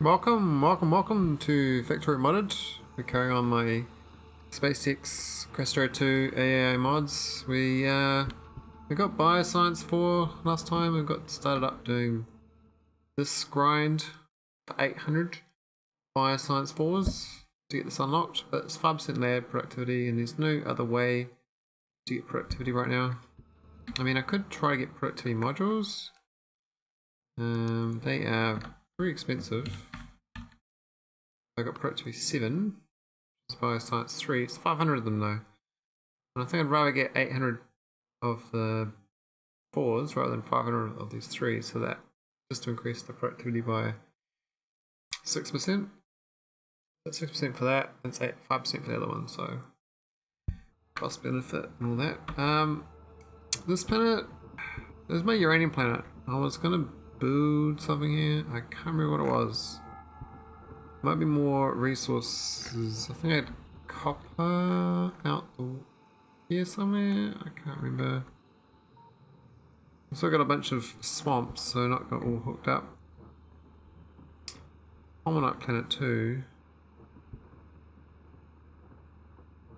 Welcome to Factorio Modded. We're carrying on my SpaceX Krastorio 2 AAI mods. We got Bioscience 4 last time. We got started up doing this grind for 800 Bioscience 4s to get this unlocked, but it's 5% lab productivity and there's no other way to get productivity right now. I mean, I could try to get productivity modules. They are pretty expensive. I got productivity 7, Bioscience 3, it's 500 of them though. And I think I'd rather get 800 of the 4s rather than 500 of these 3s, so that just to increase the productivity by 6%. That's 6% for that, and it's 5% for the other one, so cost benefit and all that. This planet, there's my uranium planet. I was gonna build something here, I can't remember what it was. Might be more resources. I think I had copper out here somewhere. I can't remember. Also got a bunch of swamps, so not got all hooked up. Maholic planet too.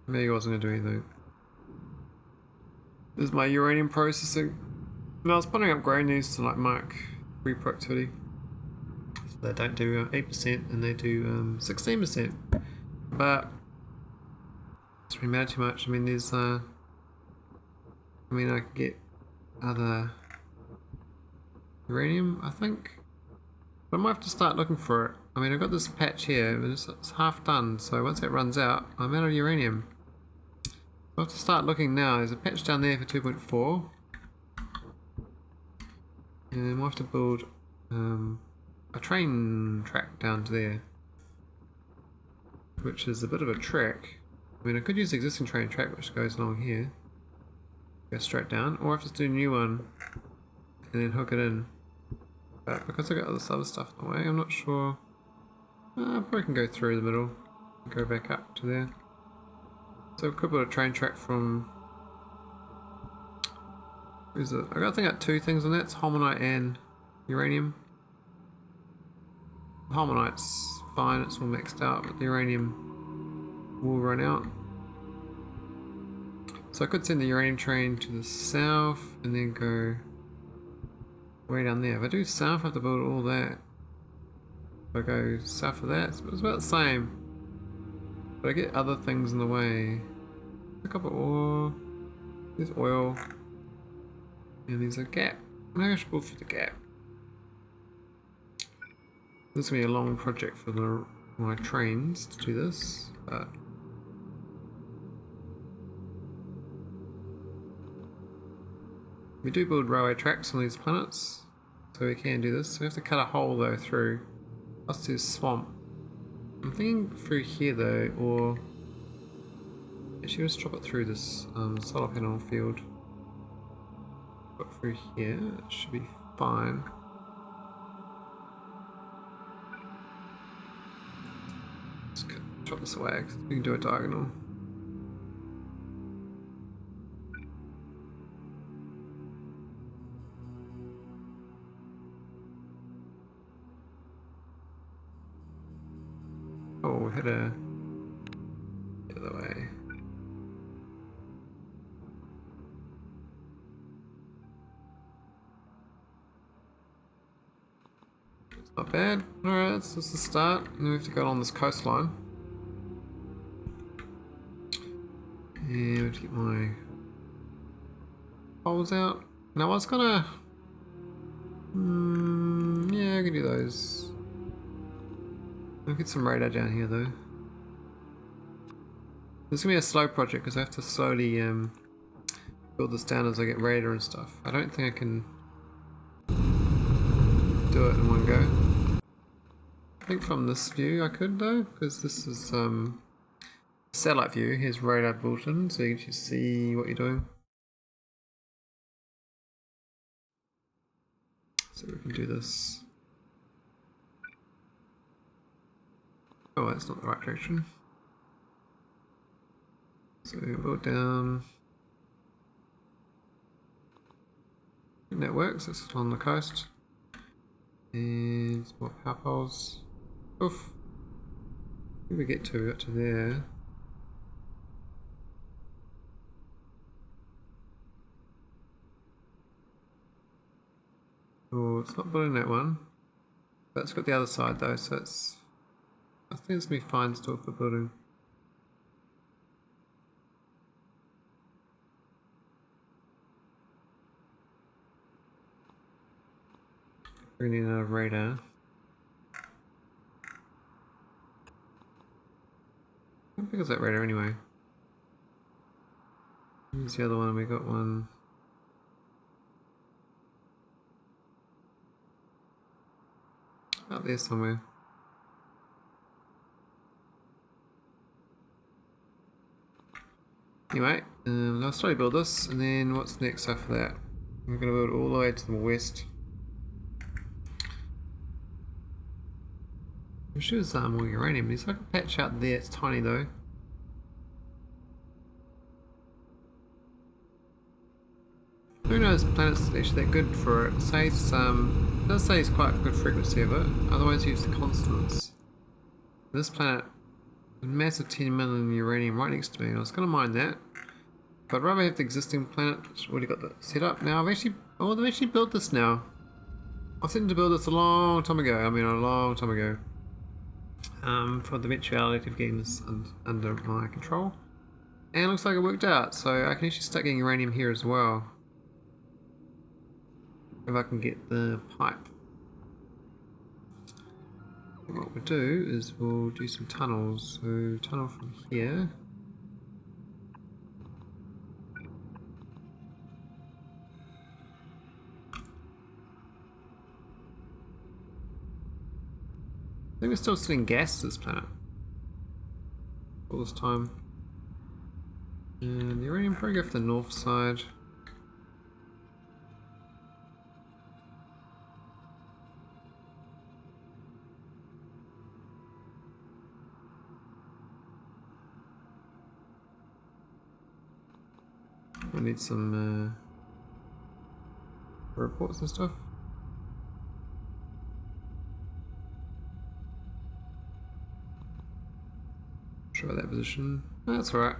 Maybe I wasn't gonna do anything. This is my uranium processing. And I was planning on upgrading these to like Mark 3 productivity. They don't do 8% and they do 16%, but it's really matter too much. I mean, there's I could get other uranium, I think, but I might have to start looking for it. I mean, I've got this patch here, but it's half done, so once it runs out, I'm out of uranium. I'll have to start looking now. There's a patch down there for 2.4, and we'll have to build a train track down to there, which is a bit of a trek. I mean, I could use the existing train track which goes along here, go straight down, or I have to do a new one and then hook it in. But because I got all this other stuff in the way, I'm not sure. I probably can go through the middle and go back up to there. So we could put a train track from. Where's it? I think I got two things on that. It's Holmonite and uranium. Holmonite's fine, it's all maxed out, but the uranium will run out. So I could send the uranium train to the south and then go way down there. If I do south, I have to build all that. If I go south of that, it's about the same. But I get other things in the way. Pick up ore, there's oil, and there's a gap. Maybe I should build for the gap. This is going to be a long project for my trains to do this, but we do build railway tracks on these planets, so we can do this. We have to cut a hole though through us to swamp. I'm thinking through here though, or actually let's drop it through this solar panel field. Put through here, it should be fine. Let's chop this away because we can do a diagonal. Oh, we had a the other way. It's not bad. Alright, that's just the start. And we have to go on this coastline. And we have to get my poles out. Now I was gonna yeah, I can do those. I'll get some radar down here though. This is gonna be a slow project because I have to slowly build this down as I get radar and stuff. I don't think I can do it in one go. I think from this view I could though, because this is satellite view. Here's radar built in, so you can just see what you're doing. So we can do this. Oh, that's not the right direction. So build down. And that works, it's on the coast. And more power poles. Oof. Where did we get to? We got to there. Oh, it's not building that one. That's got the other side though, so it's... I think it's going to be fine still for building. We need a radar. How big is that radar anyway? Here's the other one, we got one. Out there somewhere. Anyway, I'll slowly build this, and then what's next after that? I'm going to build all the way to the west. I'm sure there's more uranium. There's like a patch out there, it's tiny though. Who knows planet's actually that good for it. It says, it does say it's quite a good frequency of it, otherwise use the constants. This planet, a massive 10 million uranium right next to me, and I was going to mine that. But I'd rather have the existing planet, which already got the set up. Now they've actually built this now. I was to build this a long time ago, a long time ago. For the eventuality of games under my control. And it looks like it worked out, so I can actually start getting uranium here as well. If I can get the pipe. And what we'll do is we'll do some tunnels. So tunnel from here. I think we're still sending gas to this planet. All this time. And the uranium probably go for the north side. I need some reports and stuff. Try that position. That's alright.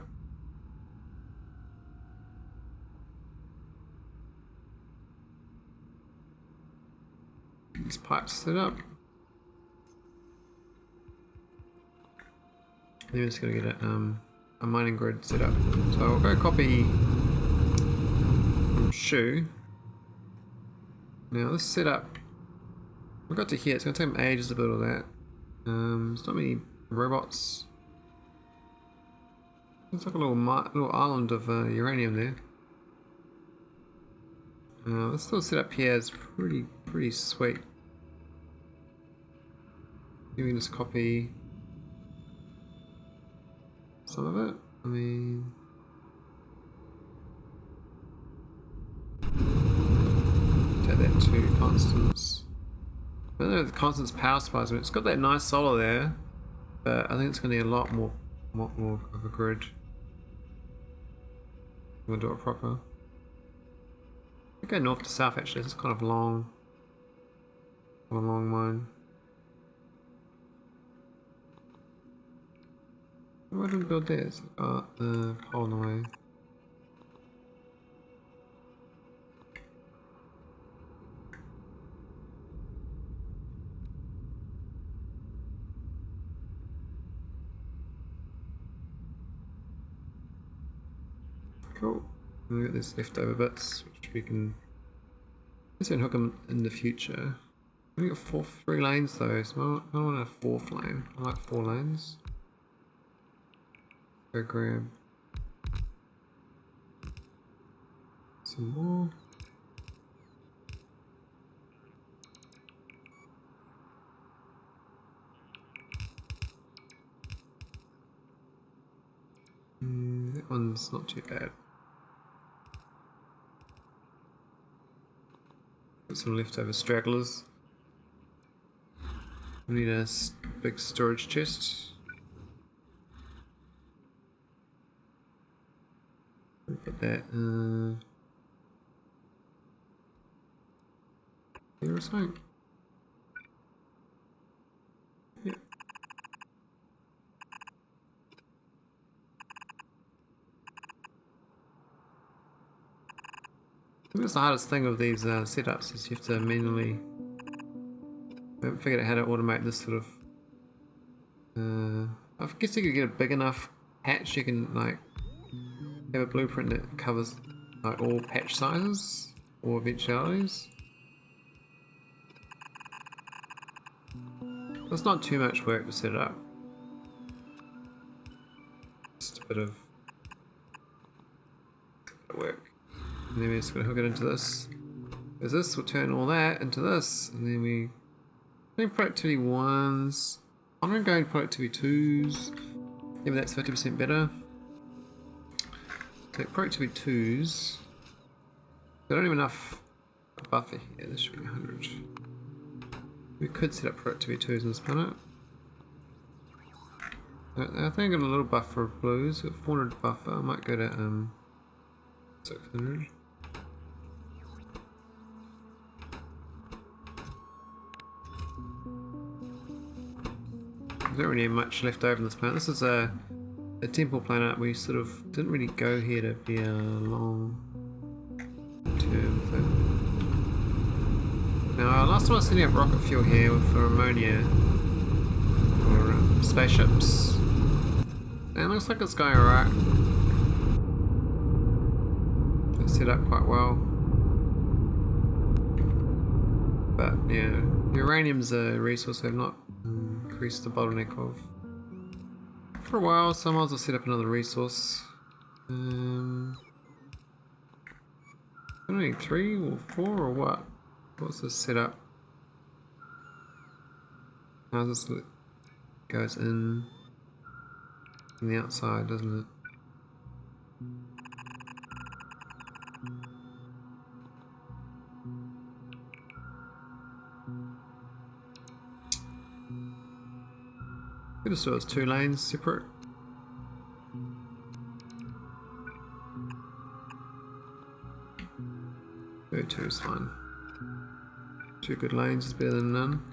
These pipes set up. Then we're just gonna get a mining grid set up. So I'll go copy from Shu. Now this setup, we got to here. It's gonna take them ages to build all that. There's not many robots. It's like a little island of uranium there. This little setup here is pretty sweet. You can just copy some of it. Take that to constants. I don't know if the constants power supplies. It's got that nice solar there, but I think it's going to need a lot more of a grid. I'm going to do it proper. I go north to south actually. It's kind of long. A long mine. Why didn't build this? Oh, the hole in the way. Cool. We got these leftover bits, which we can hook them in the future. We got 3 lanes though, so I don't want a 4th lane. I like 4 lanes. Go grab some more. That one's not too bad. Got some leftover stragglers. We need a big storage chest. Put that here or something. Yep. That's the hardest thing with these setups is you have to manually. I haven't figured out how to automate this sort of. I guess you could get a big enough patch. You can like have a blueprint that covers like all patch sizes or eventualities. It's not too much work to set it up. Just a bit of work. And then we just gotta hook it into this. Because this will turn all that into this. And then we doing productivity 1s. I'm gonna go productivity 2s. Maybe that's 50% better. Take productivity 2s. I don't have enough buffer here. This should be 100. We could set up productivity 2s in this planet. I think I got a little buffer of blues. Got 400 buffer. I might go to 600. I don't really have much left over in this planet. This is a temple planet. We sort of didn't really go here to be a long term thing. Now, last time I was setting up rocket fuel here for ammonia or spaceships, and it looks like it's going alright. It's set up quite well, but yeah, uranium's a resource I've not increased the bottleneck of for a while, so I might as well set up another resource. I don't need 3 or 4 or what? What's this setup? How this goes in from the outside, doesn't it? Could have saw it's 2 lanes separate. Go 2 is fine. 2 good lanes is better than none.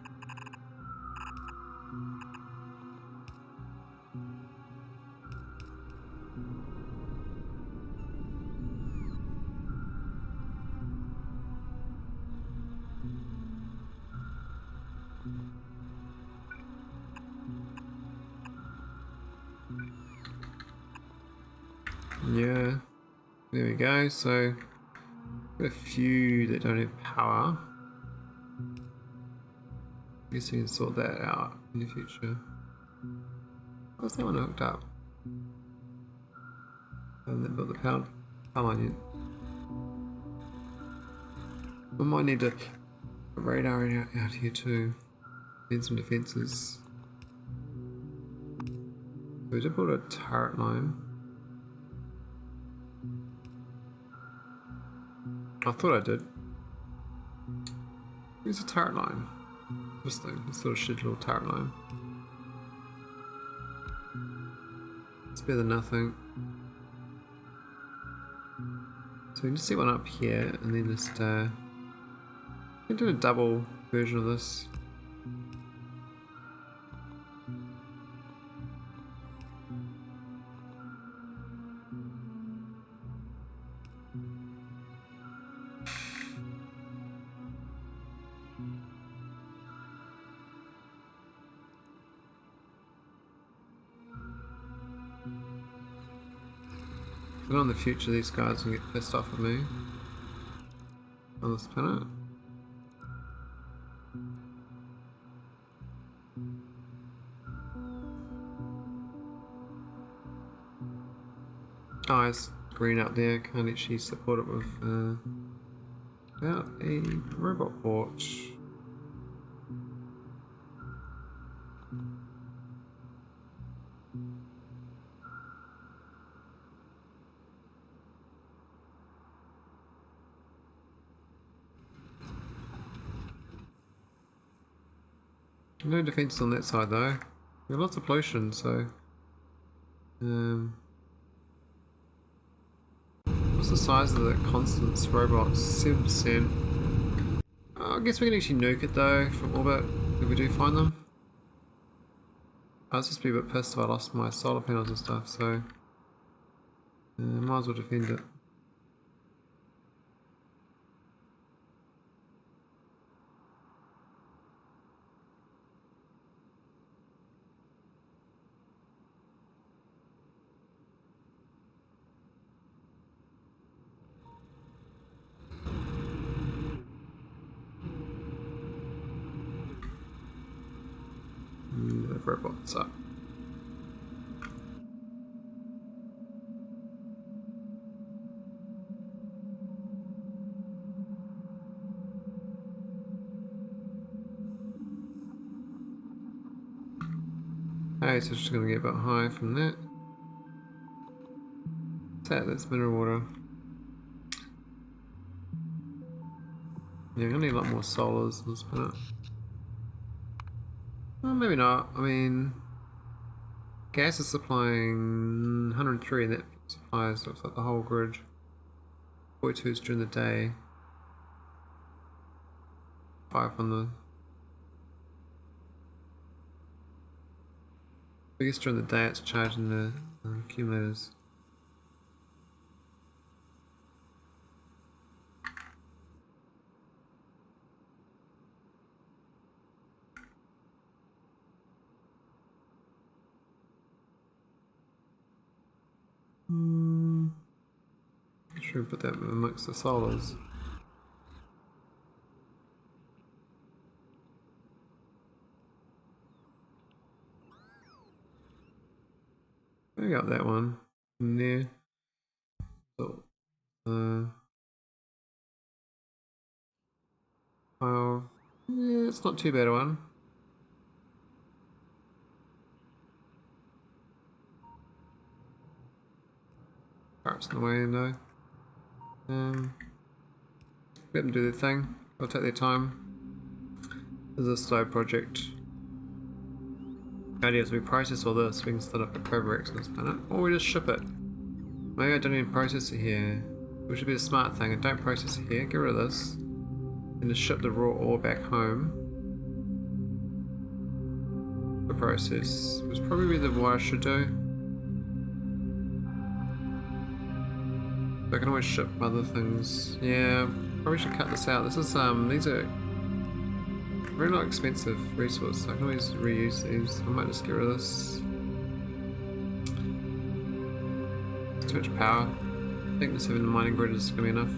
Yeah, there we go. So, got a few that don't have power. I guess we can sort that out in the future. What's that one hooked up? I haven't built the power line yet. We might need a radar out here too. And some defences. So we did build a turret line. I thought I did. Here's a turret line. This thing, this little shit little turret line. It's better than nothing. So we can just set one up here and then just we can do a double version of this. I know in the future these guys can get pissed off at me on this planet. Oh, it's green out there. Can't actually support it with without a robot port. No defense on that side though. We have lots of pollution, so what's the size of the Constance robots? 7%. I guess we can actually nuke it though from orbit if we do find them. I was just be a bit pissed if I lost my solar panels and stuff, so might as well defend it. of robots up. Okay, so just gonna get a bit high from that. That's mineral water. Yeah, I'm gonna need a lot more solars on this planet. Well, maybe not. I mean, gas is supplying 103, and that supplies looks like the whole grid. 42 is during the day. 5 on the. I guess during the day it's charging the accumulators. Should we put that amongst the solars? I got that one in there. So, oh, yeah, it's not too bad a one. Parts in the way though. Let them do their thing. They'll take their time. This is a slow project. The idea is we process all this, we can set up a Cobra-X on this planet, or we just ship it. Maybe I don't even process it here. Which would be a smart thing, and don't process it here, get rid of this. And just ship the raw ore back home. The process, which probably be what I should do. I can always ship other things. Yeah, probably should cut this out. This is these are very not expensive resource. I can always reuse these. I might just get rid of this. It's too much power. I think just having the mining grid is gonna be enough.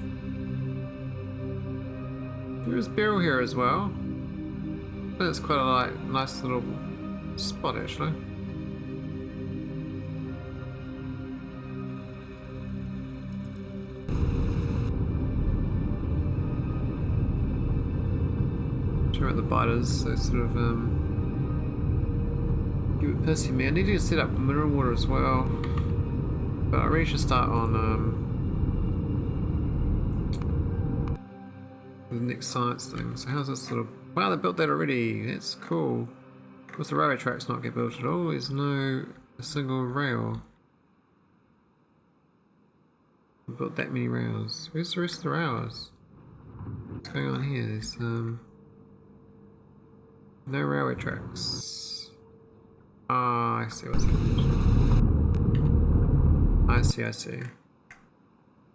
There's Beryl here as well. I think it's quite a nice little spot actually. About the biters, so sort of give it pissy me. I need to set up mineral water as well, but I really should start on the next science thing. So how's this sort of? Wow, they built that already. That's cool. Of course, the railway tracks not get built at all. There's no a single rail. We built that many rails. Where's the rest of the rails? What's going on here? There's no railway tracks. Ah, I see what's happening. I see.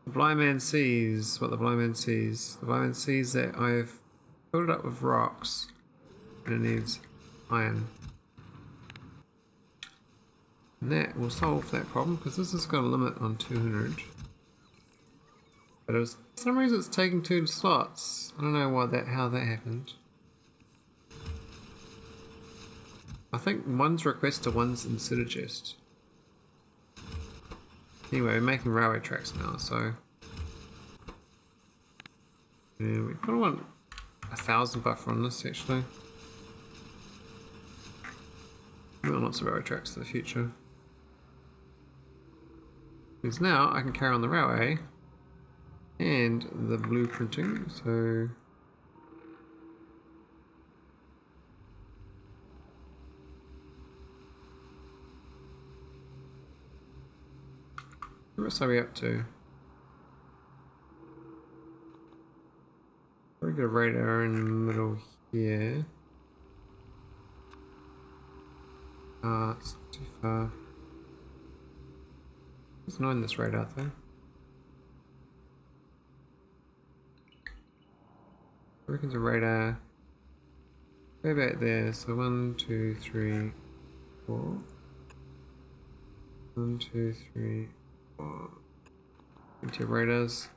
The blind man sees what the blind man sees. The blind man sees that I've filled it up with rocks and it needs iron. And that will solve that problem because this has got a limit on 200. But for some reason it's taking 2 slots. I don't know how that happened. I think one's request to one's inserted chest. Anyway, we're making railway tracks now, so yeah, we kind of want 1,000 buffer on this actually. We want lots of railway tracks for the future. Because now I can carry on the railway and the blueprinting, so what are we up to? We got a radar in the middle here. It's too far. There's no in this radar thing. I reckon the radar. Way back there, so 1, 2, 3, 4. 1, 2, 3, 4. Into radars.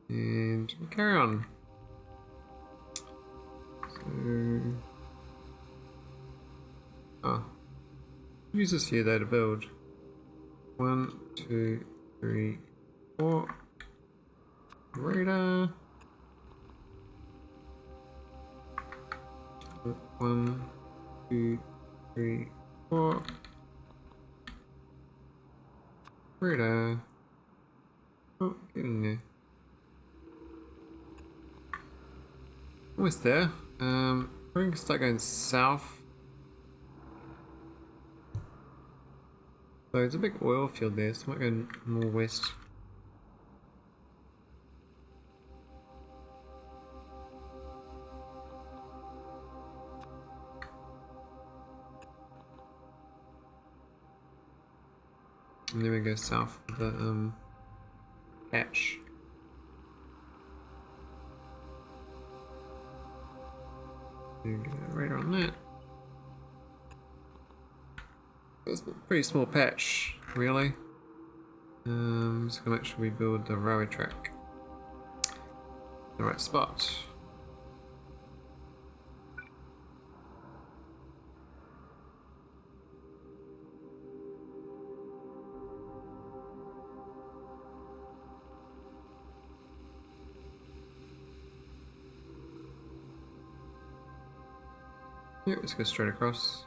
And we'll carry on. So Oh. Use this here though to build. 1, 2, 3, 4. Radar. 1, 2, 3, 4. Radar. Oh, get in there. Almost there. We can start going south. So it's a big oil field there, so I might go more west. And then we go south of the hatch. Get a radar on that. It's a pretty small patch, really. Just gonna make sure we build the railway track in the right spot. Yep, let's go straight across.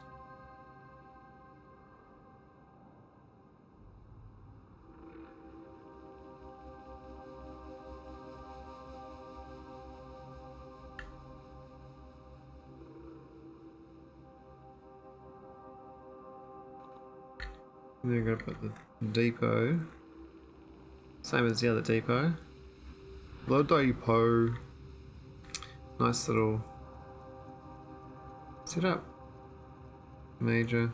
And then we're going to put the depot, same as the other depot. The depot. Nice little setup. Major.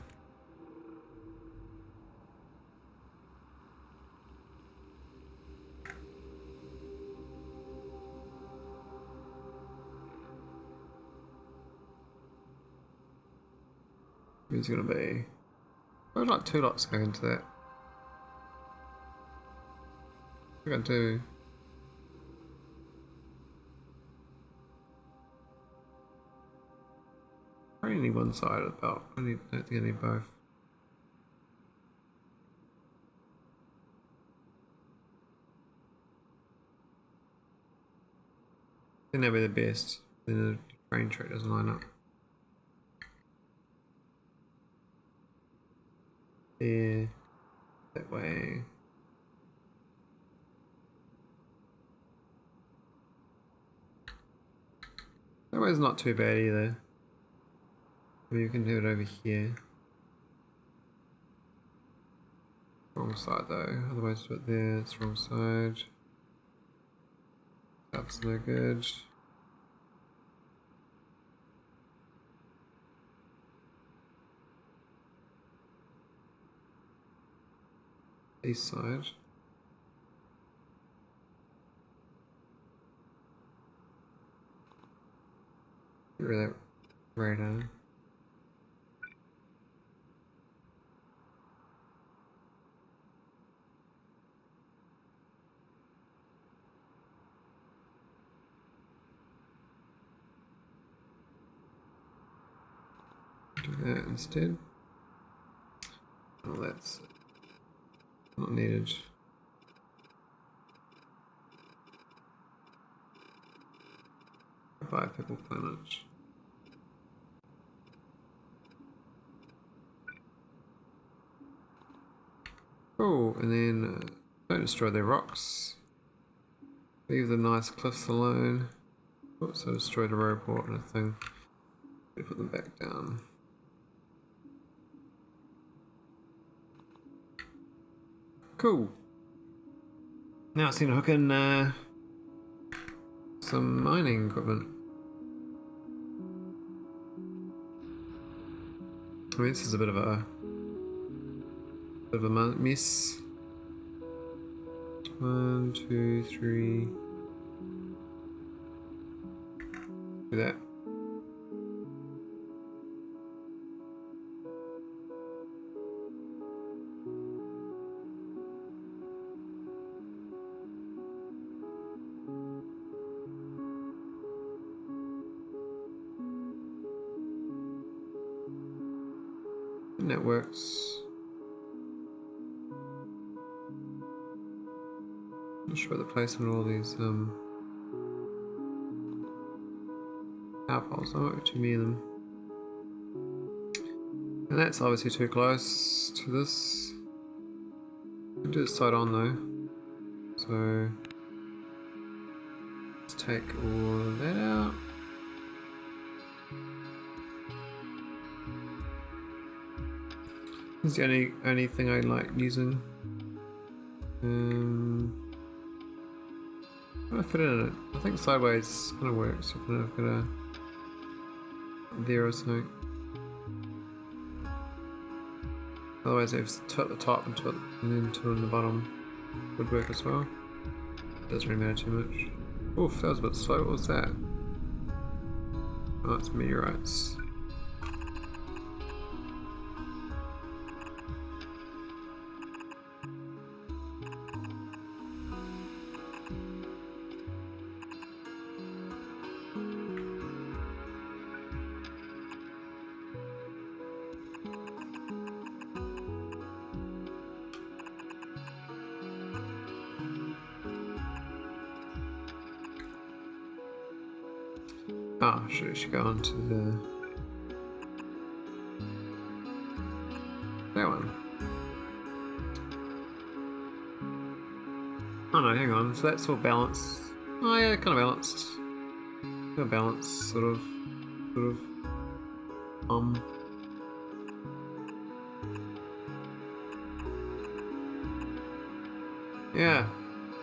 There's going to be, I'd like 2 lots going into that. We're going to do probably need one side of the belt. I don't think I need both. I think that'd be the best. Then the train track doesn't line up. Yeah, that way. That way's not too bad either. Maybe you can do it over here. Wrong side though, otherwise do it there, it's wrong side. That's no good. East side. Get rid of that radar. Do that instead. Oh, that's not needed. Goodbye, Pickle Planet. Oh, and then don't destroy their rocks. Leave the nice cliffs alone. Oops, I destroyed a robot and a thing. Put them back down. Cool. Now it's time to hook in some mining equipment. I mean, this is a bit of a mess. 1, 2, 3. Do that. And that works. Not sure the placement of all these power poles. I might be too many of them. And that's obviously too close to this. I can do it side on though. So let's take all of that out. This is the only thing I like using. What do I fit in it? I think sideways kind of works. If I've got a there or something. Otherwise, if it's two at the top and then two on the bottom would work as well. Doesn't really matter too much. Oof, that was a bit slow. What was that? Oh, it's meteorites. Oh, should go on to that one. Oh no, hang on. So that's all balanced. Oh yeah, kind of balanced. Kind of balanced, sort of. Yeah.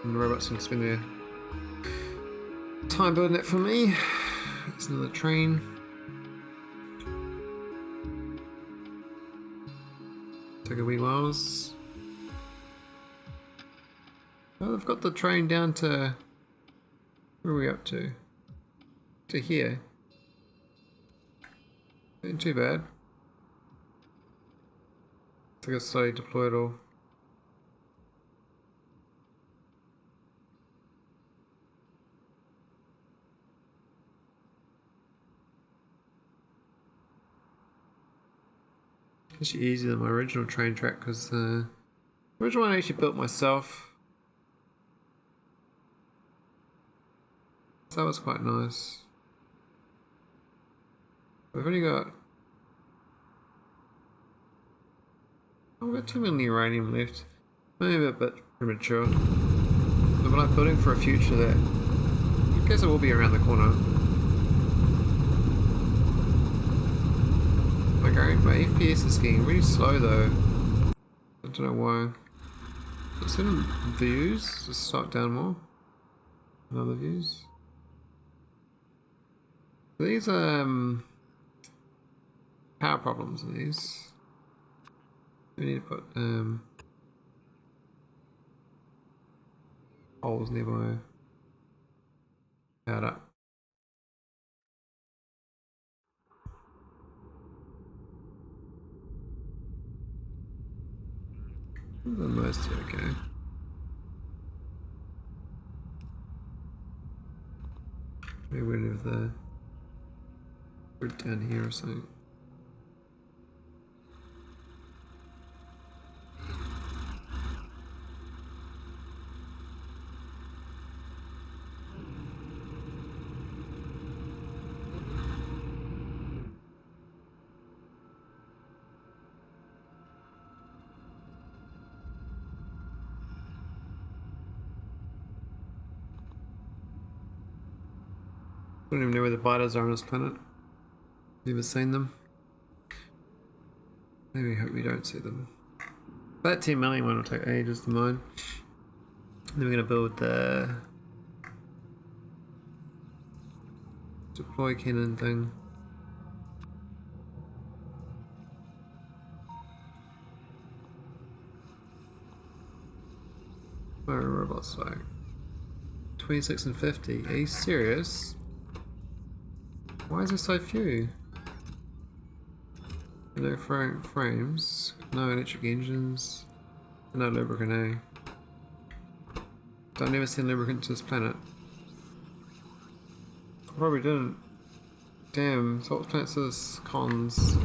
And the robots can spend their time building it for me. It's another train. Took a wee whiles. Oh, they've got the train down to... Where are we up to? To here. Ain't too bad. I think I slowly deploy it all. Actually easier than my original train track because the original one I actually built myself. So that was quite nice. We've only got... Oh, we've got 2 million uranium left. Maybe a bit premature. But I'm building for a future that I guess it will be around the corner. My FPS is getting really slow though. I don't know why. Certain views just start down more. And other views. These are power problems in these. We need to put holes nearby. Powered up. The most okay. Maybe we'll leave the grid down here or something. I don't even know where the biters are on this planet. Never seen them. Maybe hope we don't see them. That 10 million one will take ages to mine. Then we're going to build the deploy cannon thing. Where are robots like? 26 and 50. Are you serious? Why is there so few? No frames, no electric engines, no lubricant A. I've never seen lubricant to this planet. Probably didn't. Damn, so what planet says cons?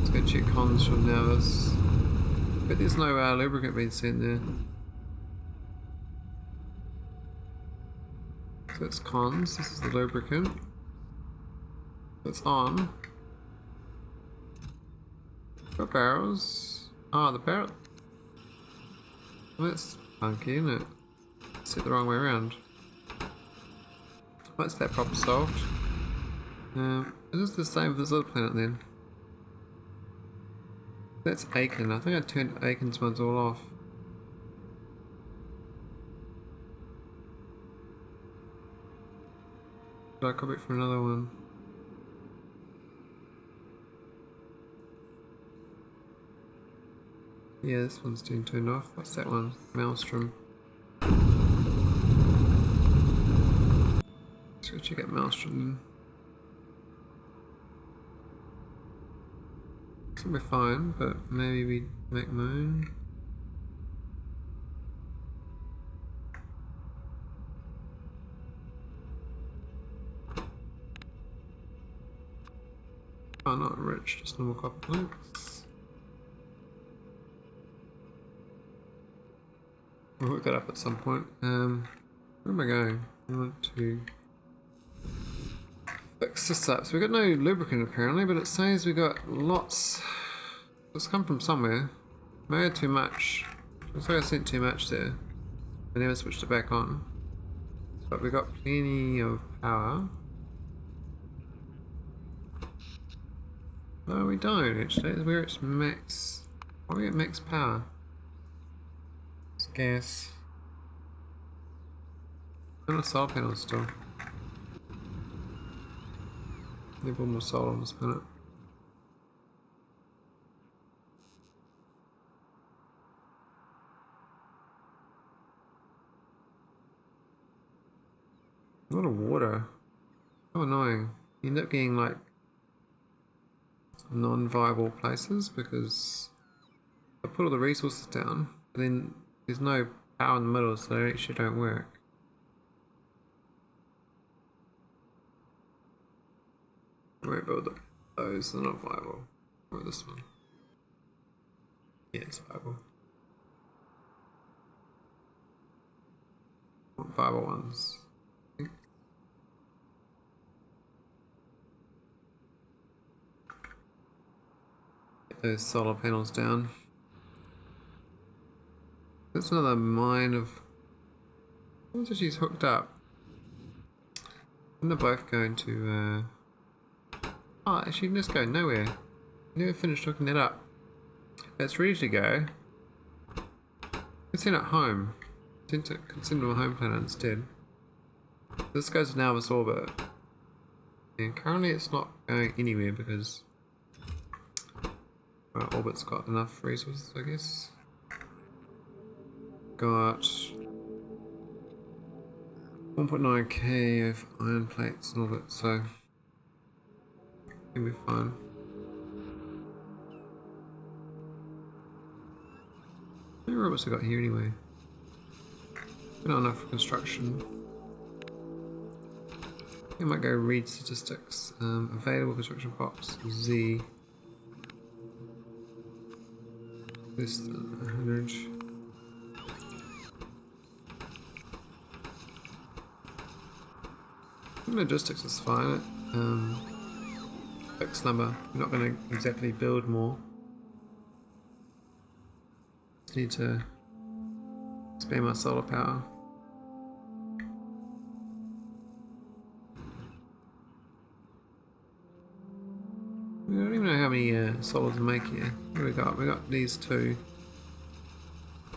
It's Let's go check cons from Nervous. But there's no lubricant being sent there. So it's cons, this is the lubricant. It's on. Got barrels. Oh, the barrel. Well, that's funky, isn't it? Set the wrong way around. What's that problem solved? Is this the same with this other planet then? That's Aiken. I think I turned Aiken's ones all off. But I come back for another one. Yeah, this one's being turned off. What's that one? Maelstrom. Let's go check out Maelstrom. Should be fine, but maybe we make moon. Oh, not rich, just normal copper planks. We'll hook that up at some point. Where am I going? I want to fix this up. So we've got no lubricant apparently, but it says we've got lots. It's come from somewhere. Maybe I had too much. Looks like I sent too much there. I never switched it back on. But we've got plenty of power. No, we don't actually. It's where it's max. Why are we at max power? It's gas. And a solar panel still. Need one more solar on this planet. A lot of water. So annoying. You end up getting like non-viable places because I put all the resources down, but then there's no power in the middle, so they actually don't work. I won't build those, they're not viable. Or this one. Yeah, it's viable. Not viable ones. Get those solar panels down. That's another mine of. Once she's hooked up, and they're both going to. Oh, actually, let's go nowhere. Never finished hooking that up. It's ready to go. Let's send it home. Send it to a home planet instead. This goes to Nauvis orbit. And currently it's not going anywhere because our orbit's got enough resources, I guess. Got 1.9k of iron plates in orbit, so it'll be fine. How many robots I got here anyway? Not enough for construction. I might go read statistics. Available construction box Z. Less than 100. Logistics is fine. Fixed number. We're not going to exactly build more. Just need to expand my solar power. I don't even know how many solars to make here. What do we got? We got these two.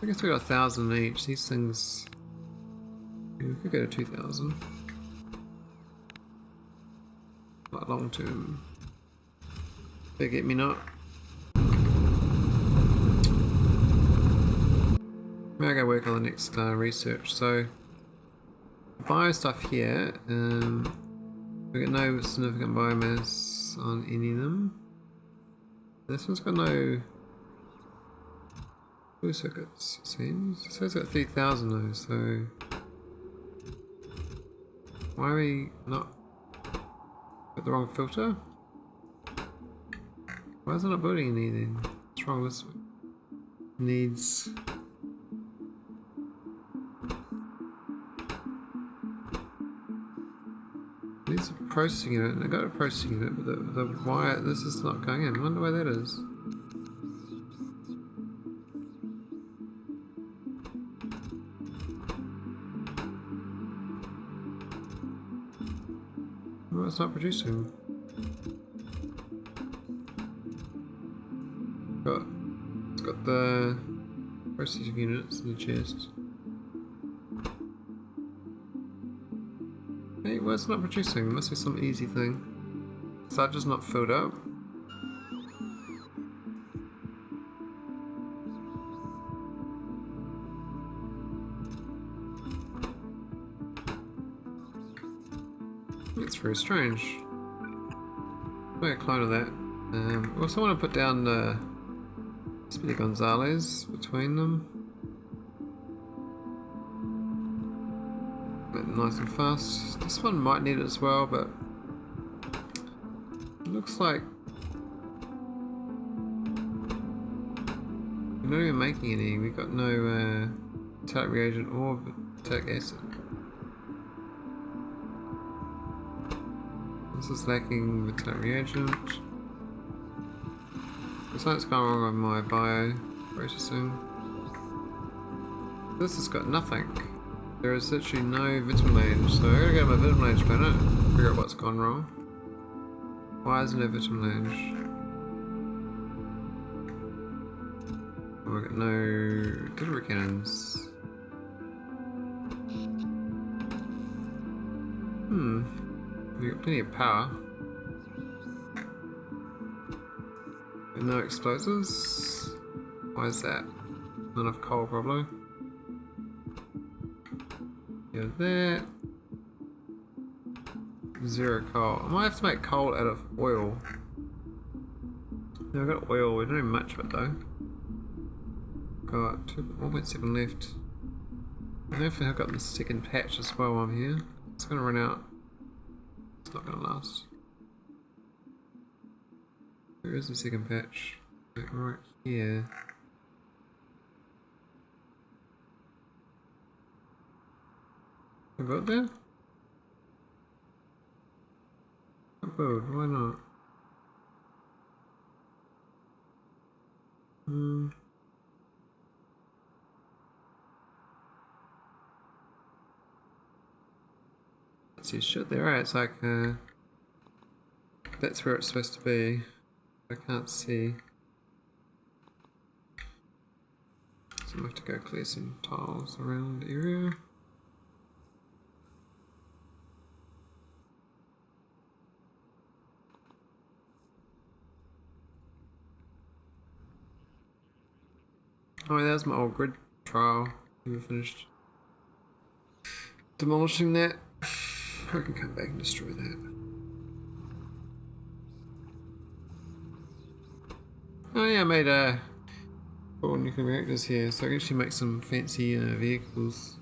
I guess we got 1,000 each. These things. We could go to 2,000. Like long term. They get me not. Maybe I go work on the next research. So, bio stuff here. We got no significant biomass on any of them. This one's got no blue circuits, it seems. It says it's got 3,000 though, so why are we not got the wrong filter? Why is it not building anything? What's wrong with this? Needs. Needs a processing unit. I got a processing unit, but the wire. This is not going in. I wonder why that is. Well, it's not producing. It's got the processing units in the chest. Hey, well, it's not producing. There must be some easy thing. Is that just not filled up? That's very strange. Make a clone of that. We also want to put down the Speedy Gonzalez between them. Make them nice and fast. This one might need it as well, but it looks like we're not even making any. We've got no metallic reagent or metallic acid. This is lacking metallic reagent. Something's going wrong with my bio processing. This has got nothing. There is literally no vitamin range, so I gotta go to my vitamin range planet and figure out what's gone wrong. Why isn't there vitamin range? Oh, we've got no delivery cannons. We've got plenty of power. No explosives? Why is that? Not enough coal, probably. Yeah, there. Zero coal. I might have to make coal out of oil. No, I've got oil. We don't have much of it though. Got 1.7 left. I don't know if I've got the second patch as well while I'm here. It's gonna run out. It's not gonna last. Where is the second patch? Right here. About there? Build, why not? Let's see, shit there, right? It's like, that's where it's supposed to be. I can't see. So I have to go clear some tiles around the area. Oh, there's my old grid trial. We finished demolishing that. I can come back and destroy that. Oh yeah, I made four nuclear reactors here, so I can actually make some fancy vehicles.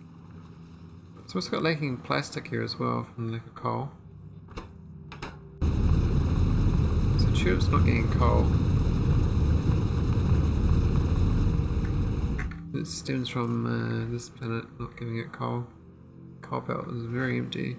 So it's got lacking plastic here as well from the lack of coal. So tube's not getting coal. It stems from this planet not giving it coal. Coal belt is very empty.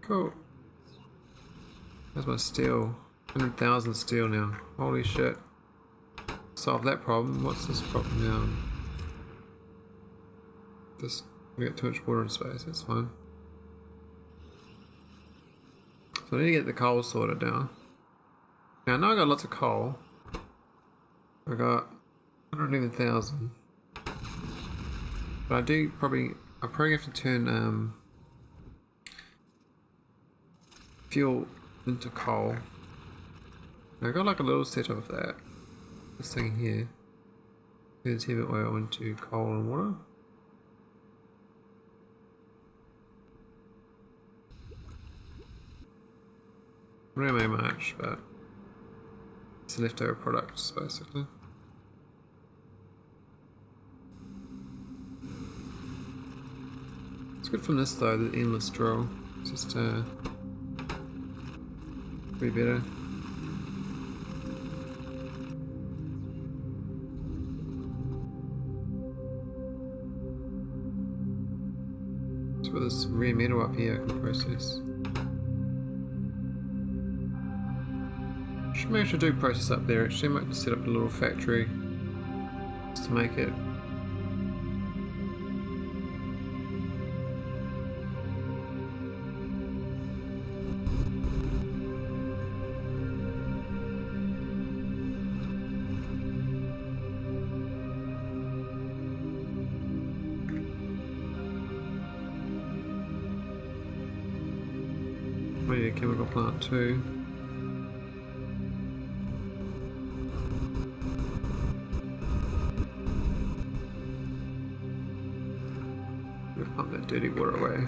Cool. That's my steel. 100,000 steel now. Holy shit. Solve that problem. What's this problem now? Just, we got too much water in space. That's fine. So I need to get the coal sorted now. Now I know I got lots of coal. I got 111,000. But I do probably I'll probably have to turn fuel into coal. I've got like a little setup of that. This thing here. Turns heavy oil into coal and water. I don't know much, but it's leftover products basically. It's good from this though, the endless drill. It's just way better. So with this rare metal up here I can process. Maybe I should do process up there actually. I might just set up a little factory just to make it. Maybe a chemical plant too. Pump that dirty water away.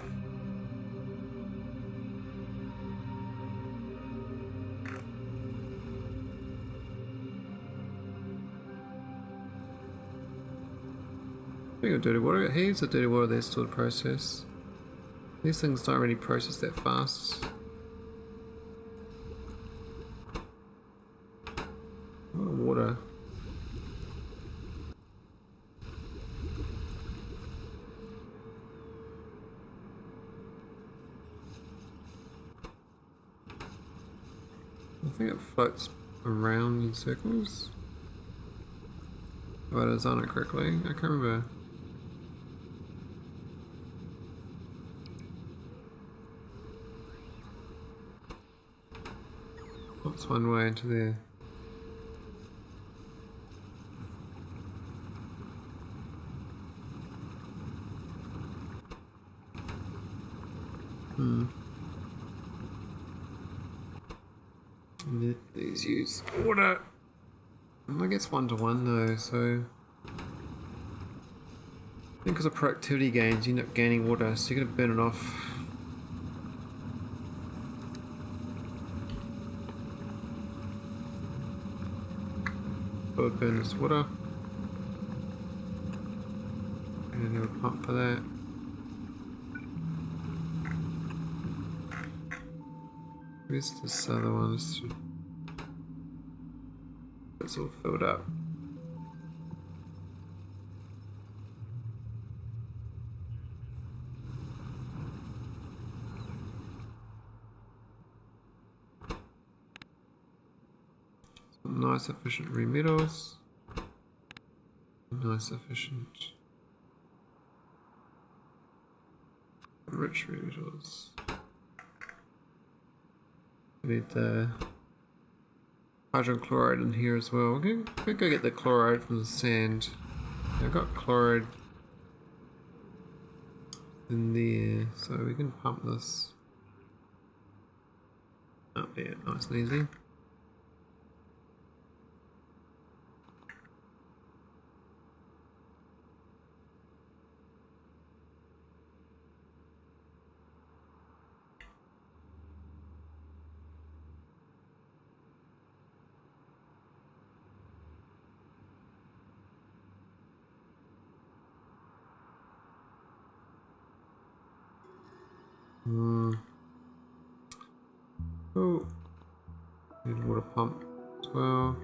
Speaking of dirty water, here's the dirty water there's still to process. These things don't really process that fast. A lot of water. I think it floats around in circles. If I design it correctly, I can't remember. That's one way into there. These use water. I guess 1-to-1 though, so I think because of productivity gains you end up gaining water, so you're gonna burn it off. I would burn this water. And have a pump for that. Where's this other one? It's all filled up. Some nice efficient rare metals. Nice efficient rich rare metals. We need the hydrogen chloride in here as well. We'll go get the chloride from the sand. I've got chloride in there, so we can pump this up there, nice and easy. Oh, need a water pump as well.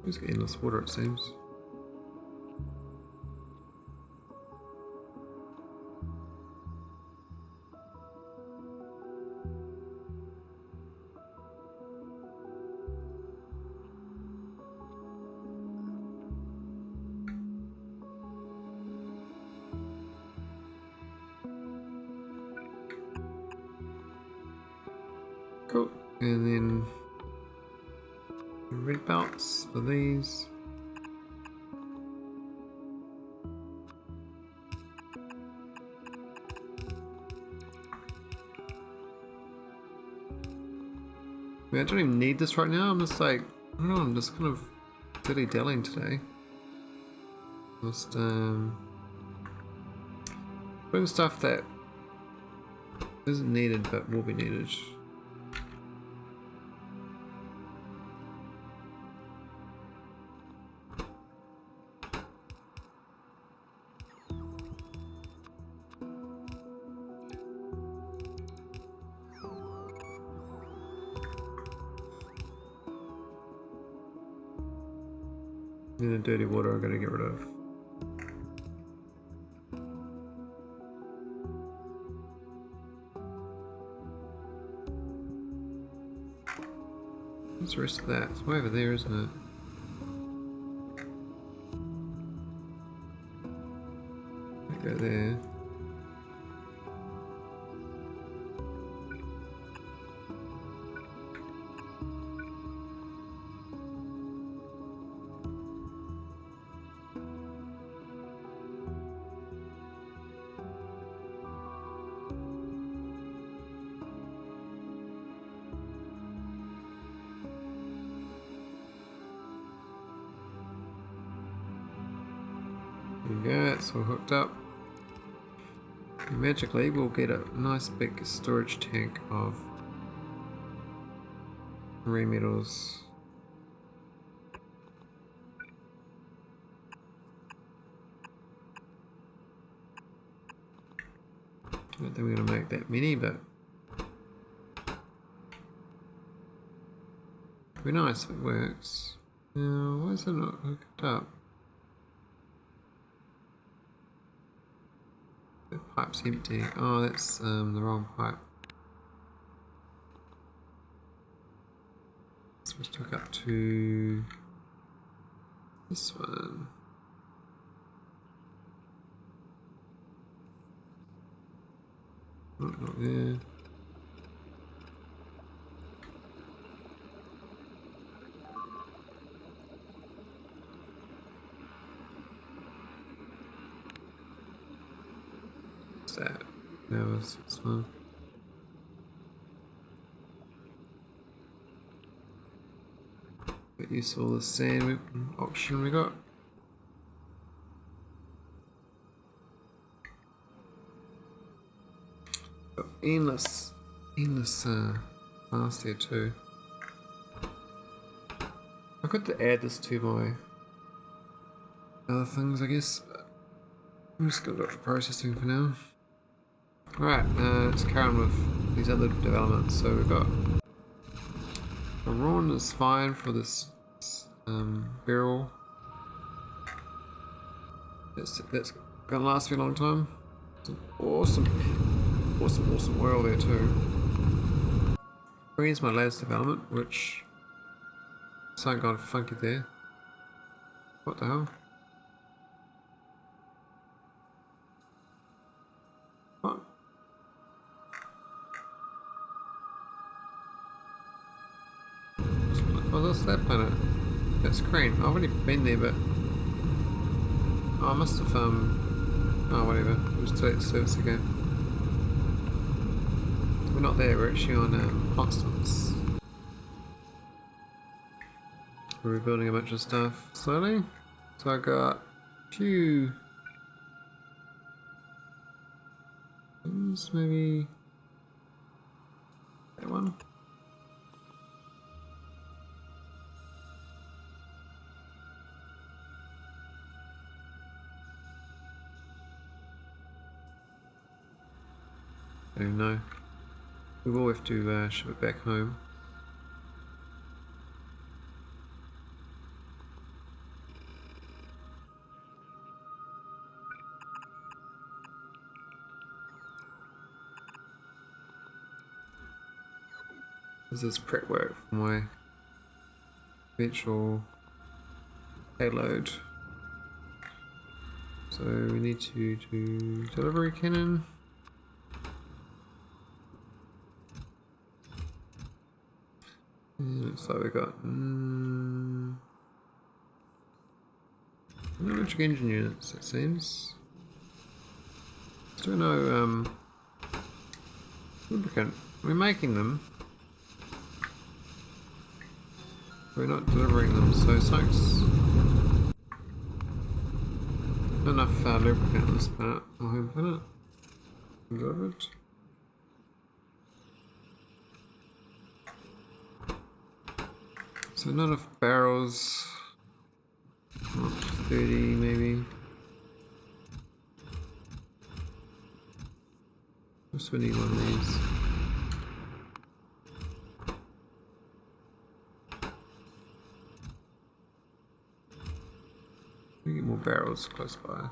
Just get endless water, it seems. Cool, and then red belts for these. mean, I don't even need this right now. I'm just like, I don't know, I'm just kind of dilly-dallying today. Just putting stuff that isn't needed but will be needed. And the dirty water I've got to get rid of. What's the rest of that? It's way over there, isn't it? Go there. There we go, it's all hooked up. And magically, we'll get a nice big storage tank of marine metals. I don't think we're going to make that many, but it'd be nice if it works. Now, why is it not hooked up? The pipe's empty. Oh, that's the wrong pipe. It's supposed to hook up to this one. Oh, not there. That was this one. Get use of all the sand option we got. Got endless blast here too. I could add this to my other things, I guess, but I'm just gonna do it for processing for now. Alright, let's carry on with these other developments. So we've got Iran is fine for this barrel. That's gonna last me a long time. It's an awesome oil there too. Here's my latest development, which something gone funky there. What the hell? What? Oh, that's that planet. That's Crane. I've already been there, but oh, I must have oh, whatever. We'll just take the service again. We're not there. We're actually on Constance. We're rebuilding a bunch of stuff slowly. So I got a few. Maybe that one. I don't know. We will have to ship it back home. This is prep work for my eventual payload. So we need to do delivery cannon. Looks like we got electric engine units, it seems. Still no lubricant. We're making them. We're not delivering them, so sucks. Not enough lubricant on this planet, my home planet. Delivered. So not enough barrels. Not 30 maybe. Just we need one of these. We get more barrels close by.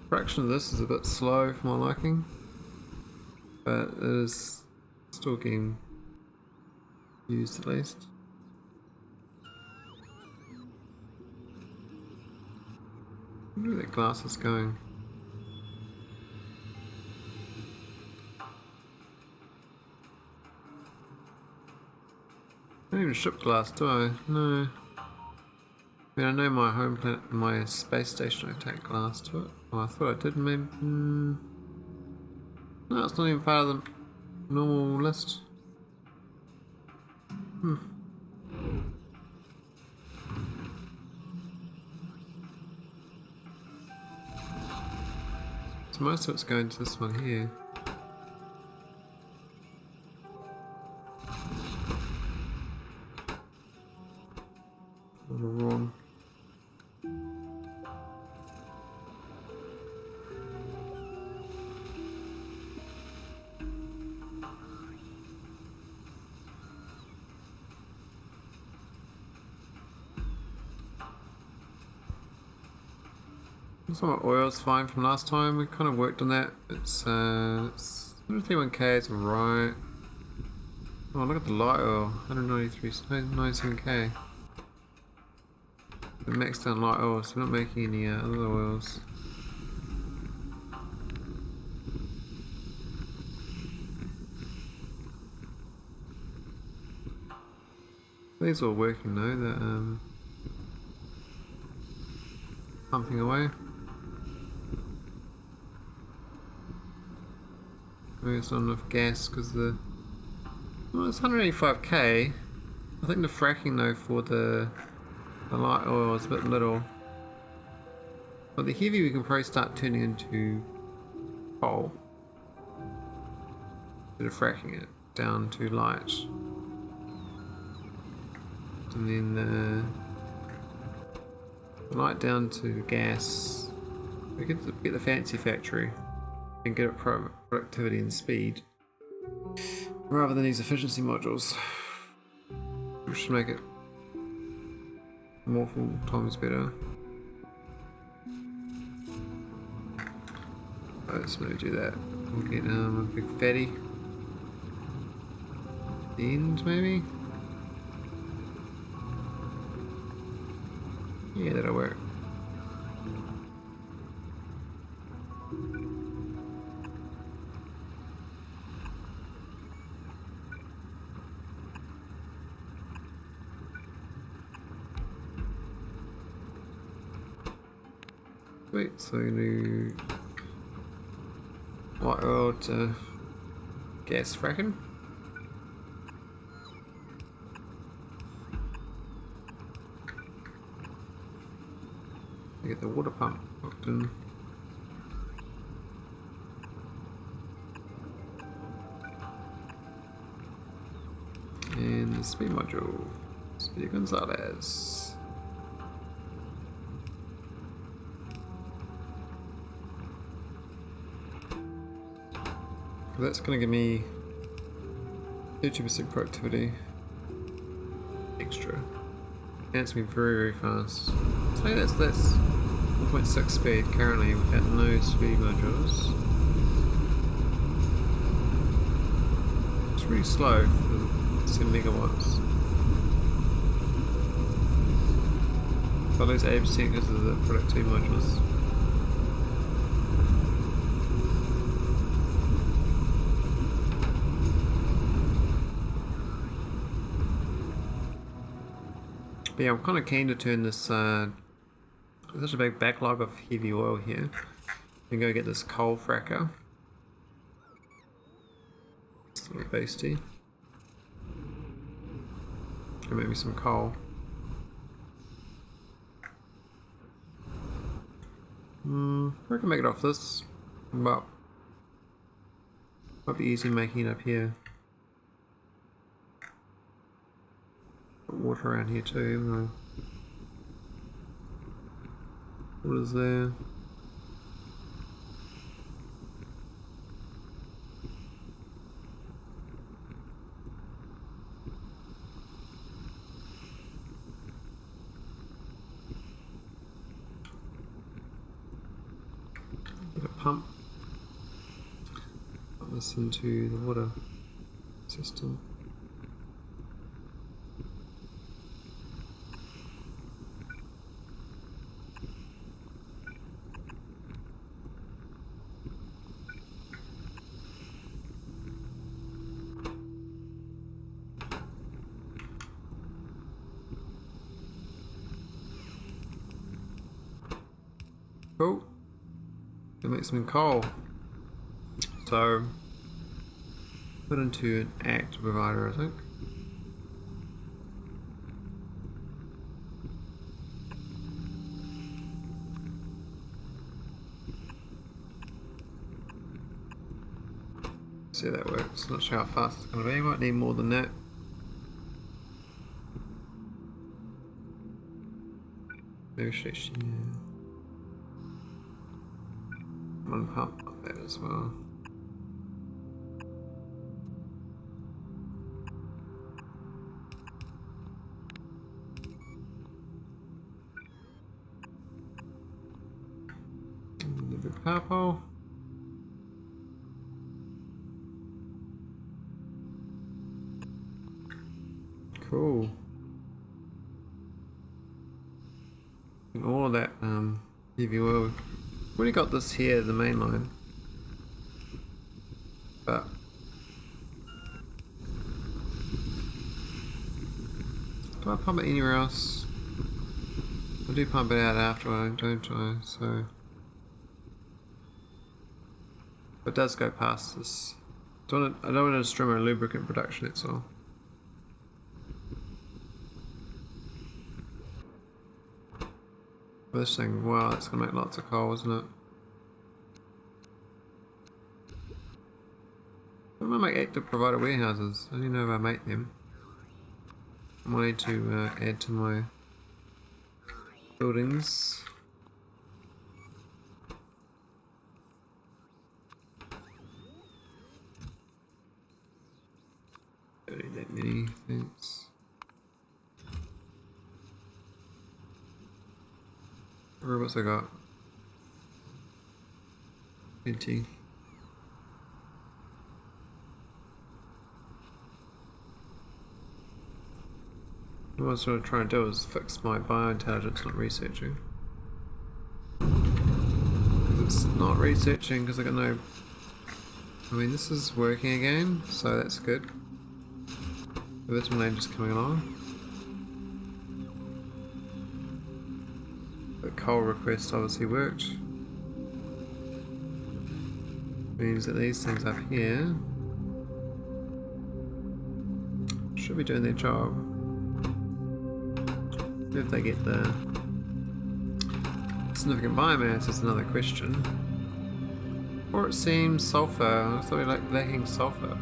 Fraction of this is a bit slow for my liking, but it is still getting used at least. Where are the glasses going? I don't even ship glass, do I? No. I mean, I know my home planet, my space station, I take glass to it. Oh, I thought I did, maybe. No, it's not even part of the normal list. So most of it's going to this one here. A little wrong. Some of oil's fine from last time. We kind of worked on that. It's 131k is right. Oh, look at the light oil, 197k. We maxed out light oil, so we're not making any other oils. These are all working though. They're pumping away. Maybe it's not enough gas because the... Well, it's 185k. I think the fracking though for the light oil is a bit little. But the heavy we can probably start turning into coal. Instead of fracking it down to light. And then the light down to gas. We get the fancy factory and get it productivity and speed rather than these efficiency modules, which should make it multiple times better. Let's maybe do that. We'll get a big fatty at the end maybe. Yeah, that'll work. Wait, so we do light oil to gas fracking. Get the water pump hooked in. And the speed module. Speed Gonzalez. That's going to give me 30% productivity extra. And it's going to be very, very fast. So that's 1.6 speed currently without no speed modules. It's really slow for 7 megawatts. So I lose 80% because of the productivity modules. But yeah, I'm kind of keen to turn this, there's such a big backlog of heavy oil here. And go get this coal fracker. It's a little beastie. And maybe some coal. I can make it off this, but might be easy making it up here. Put water around here too, even though water's there. Pump this into the water system. Cool. Gonna make some coal. So put into an act provider, I think. See how that works. Not sure how fast it's gonna be. Might need more than that. Maybe stretch, yeah. One pump up there as well. And the big power pole. Cool. And all of that heavy oil. We've already got this here, the main line. But do I pump it anywhere else? I do pump it out afterward, don't I? So it does go past this. I don't want to destroy my lubricant production, that's all. This thing, wow, that's gonna make lots of coal, isn't it? I'm gonna make active provider warehouses. I don't even know if I make them. I might need to add to my buildings. Don't need that many, thanks. What's I got? 20. What I was sort of trying to do is fix my biointelligence, not researching. Because it's not researching because I got no... I mean, this is working again, so that's good. The virtual name just coming along. The coal request obviously worked. Means that these things up here should be doing their job. If they get the significant biomass is another question. Or it seems sulfur. I thought we were lacking sulfur.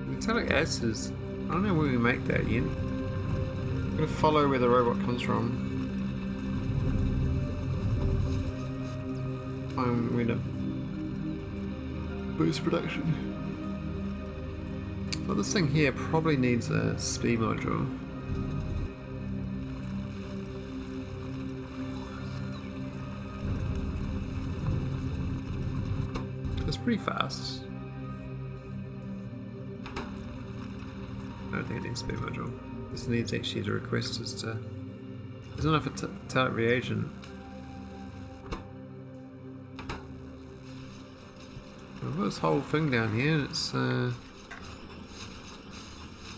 Metallic acids. I don't know where we make that yet. I'm gonna follow where the robot comes from. I'm gonna boost production. Well, this thing here probably needs a speed module. It's pretty fast. I don't think it needs a speed module. This needs actually to request us to... There's not enough metallic reagent. I've got this whole thing down here and it's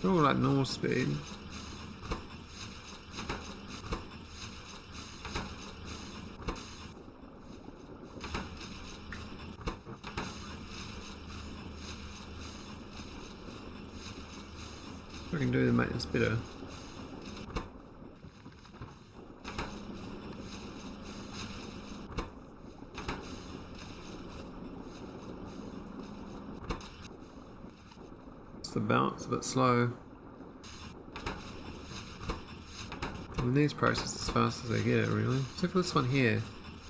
They're all like normal speed. We can do to make this better. The bounce a bit slow. And these process as fast as they get it, really. Except for this one here.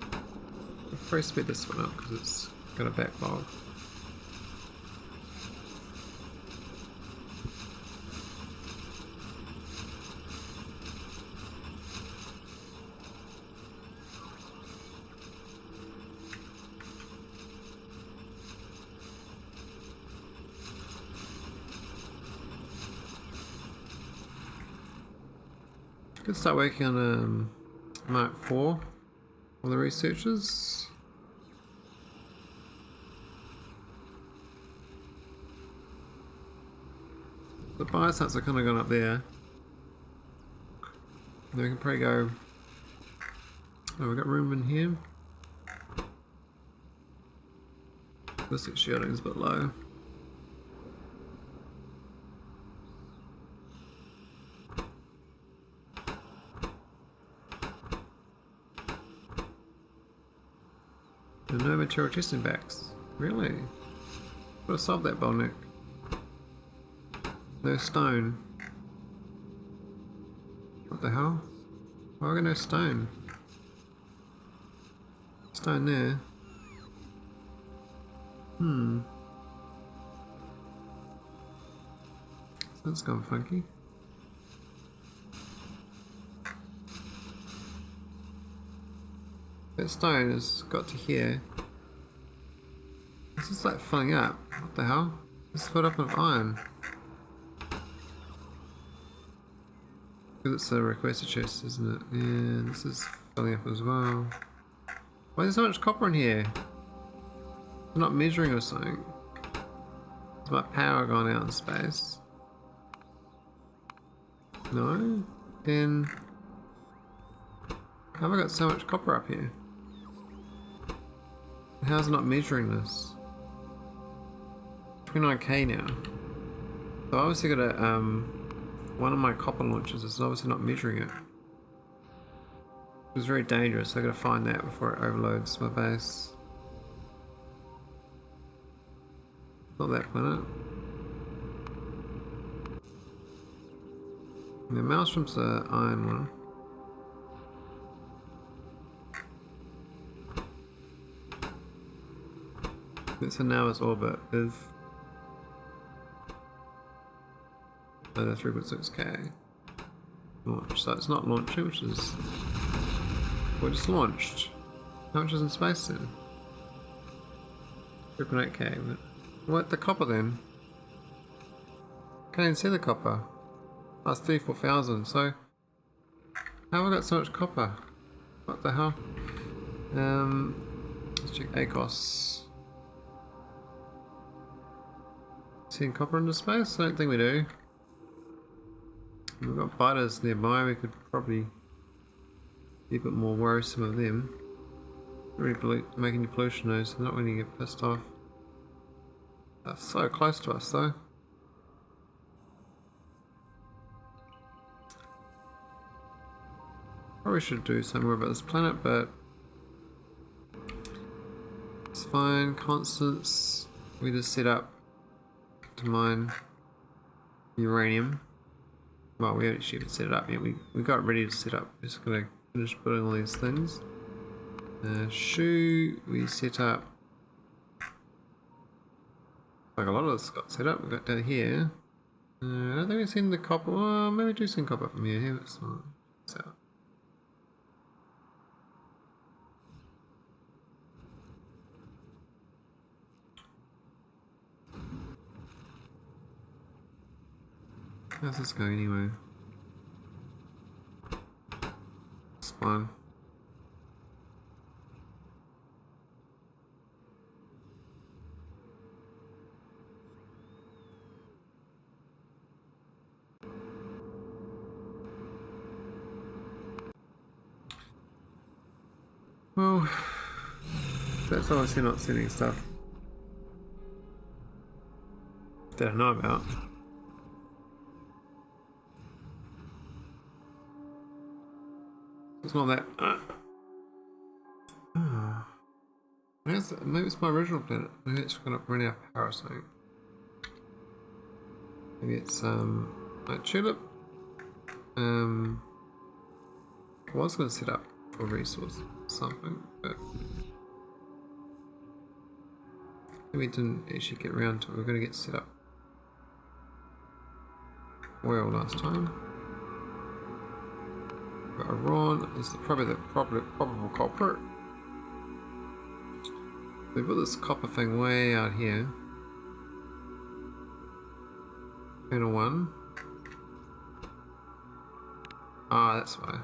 I'll probably speed this one up because it's got a backlog. Could start working on Mark IV for the researchers. The biostats are kind of gone up there. Then we can probably go. Oh, we've got room in here. Ballistic shielding is a bit low. No material testing backs. Really? Gotta solve that bottleneck. No stone. What the hell? Why have I got no stone? Stone there. That's gone funky. That stone has got to here. This is like filling up. What the hell? It's filled up with iron. Because it's a requested chest, isn't it? Yeah, this is filling up as well. Why is there so much copper in here? I'm not measuring or something. Is my power gone out in space? No? Then how have I got so much copper up here? How's it not measuring this? 29k now. So I obviously got a one of my copper launchers is obviously not measuring it. It's very dangerous, so I gotta find that before it overloads my base. Not that planet. The Maelstrom's the iron one. It's a now its orbit with 3.6k launch, so it's not launching, which is what just launched. How much is in space then? 3.8k. But what the copper then? Can't even see the copper. Oh, it's 34,000. So how have I got so much copper? What the hell? Let's check ACOS. Seeing copper into space? I don't think we do. We've got biters nearby, we could probably be a bit more worrisome of them. Really making the pollution though, so they're not going to get pissed off. They're so close to us though. Probably should do some more about this planet, but it's fine. Constants, we just set up to mine uranium. Well, we actually haven't set it up yet. We got ready to set up. We're just gonna finish building all these things. Shu, we set up. Like a lot of this got set up. We got down here. I don't think we've seen the copper. Well, maybe we do see copper from here. Here it's not. So. How's this going anyway? It's fine. Well, that's obviously not sending stuff that I know about. It's not that. Maybe it's my original planet. Maybe it's going to run out of power or something. Maybe it's like tulip. I was going to set up for resource or something, but we didn't actually get around to it. We're going to get set up oil last time. But Iran is probably the probable culprit. We put this copper thing way out here. Panel 1. Ah, that's why.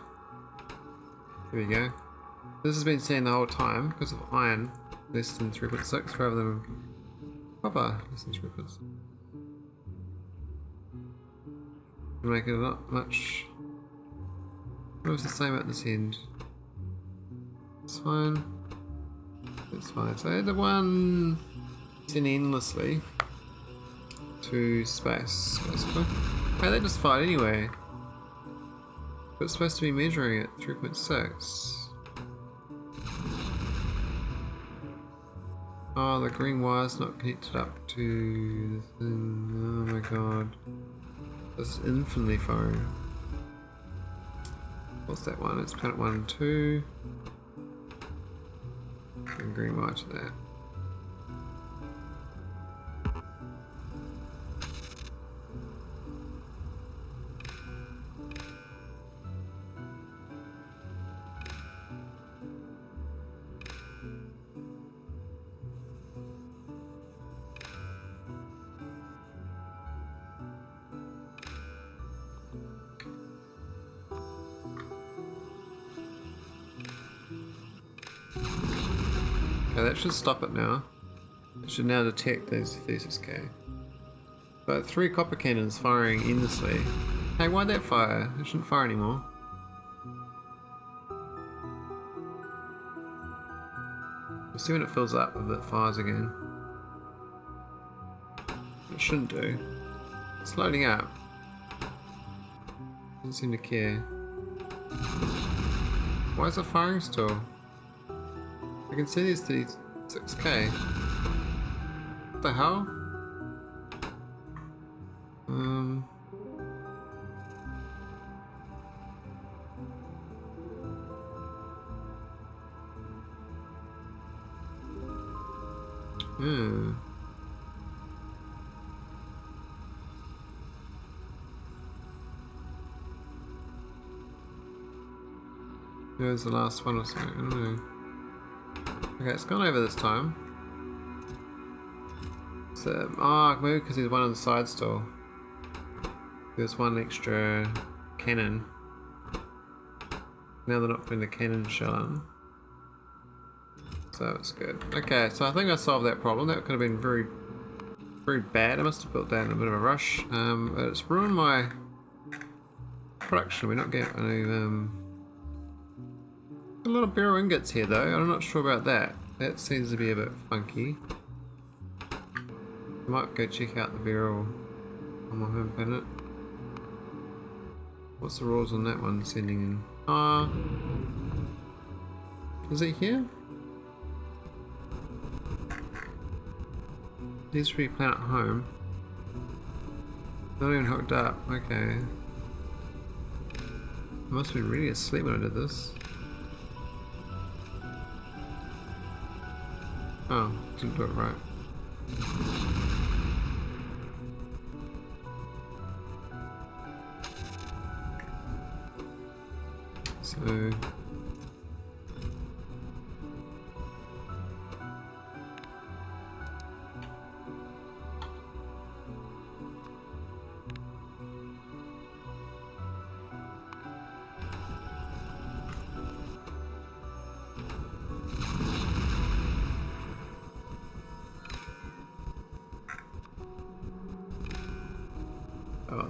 Here we go. This has been seen the whole time because of iron less than 3.6 rather than copper less than 3.6. Make it not much. What was the same at this end? It's fine. It's fine. So the one sending endlessly to space, basically. Hey, they just fired anyway. But it's supposed to be measuring at 3.6. Oh, the green wire's not connected up to the thing. Oh my god. This is infinitely firing. What's that one? It's planet 1 and 2. And green wire to that. Okay, that should stop it now. It should now detect those thesis K. But 3 copper cannons firing endlessly. Hey, why'd that fire? It shouldn't fire anymore. We'll see when it fills up if it fires again. It shouldn't do. It's loading up. Doesn't seem to care. Why is it firing still? I can see these 36K. What the hell? There's the last one or something, I don't know. Okay, it's gone over this time. So, maybe because there's one on the side still. There's one extra cannon. Now they're not putting the cannon shell on. So it's good. Okay, so I think I solved that problem. That could have been very, very bad. I must have built that in a bit of a rush. But it's ruined my production. We're not getting any, a lot of barrel ingots here though. I'm not sure about that. That seems to be a bit funky. I might go check out the barrel on my home planet. What's the rules on that one sending in? Is it here? Needs to be planet home. Not even hooked up. Okay. I must have been really asleep when I did this. Oh, didn't do it right. So...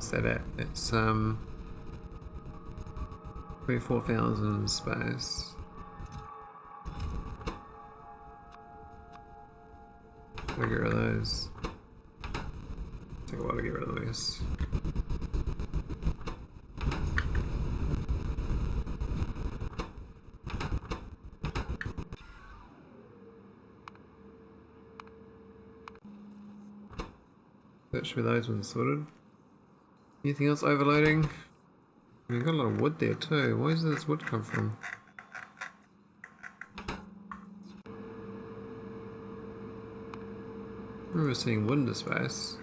what's that at? It's 24,000 in space. So get rid of those. Take a while to get rid of those. That should be those ones sorted. Anything else overloading? We've got a lot of wood there too. Where does this wood come from? I remember seeing wood in space.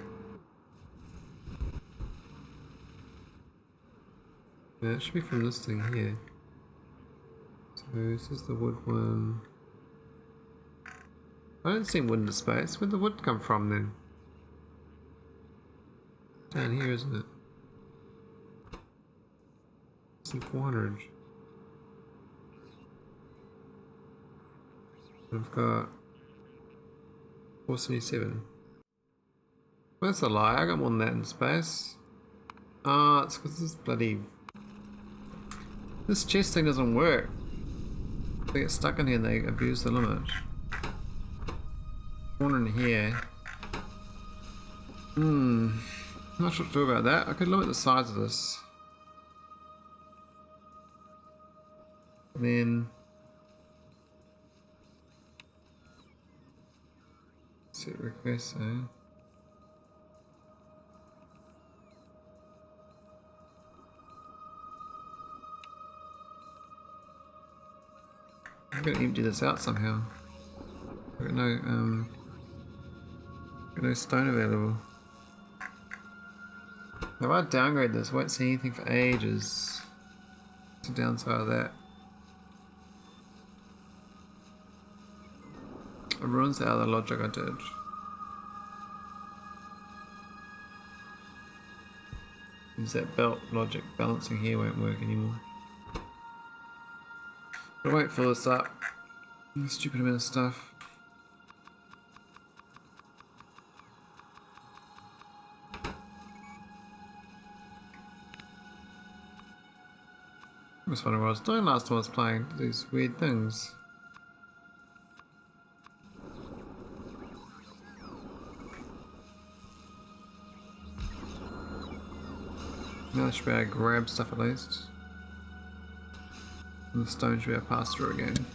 Yeah, it should be from this thing here. So this is the wood one. I don't see wood in space. Where'd the wood come from then? Down here, isn't it? It's in 400. I've got 477. Well, that's a lie. I got more than that in space. Ah, it's because this chest thing doesn't work. They get stuck in here and they abuse the limit. One in here. Not sure what to do about that. I could limit the size of this. And then set request, eh? I'm gonna empty this out somehow. I've got no stone available. If I downgrade this, I won't see anything for ages. What's the downside of that? It ruins the other logic I did. Is that belt logic balancing here won't work anymore. But I won't fill this up. A stupid amount of stuff. I was wondering what I was doing last time I was playing these weird things. Now I should be able to grab stuff at least. And the stone should be able to pass through again.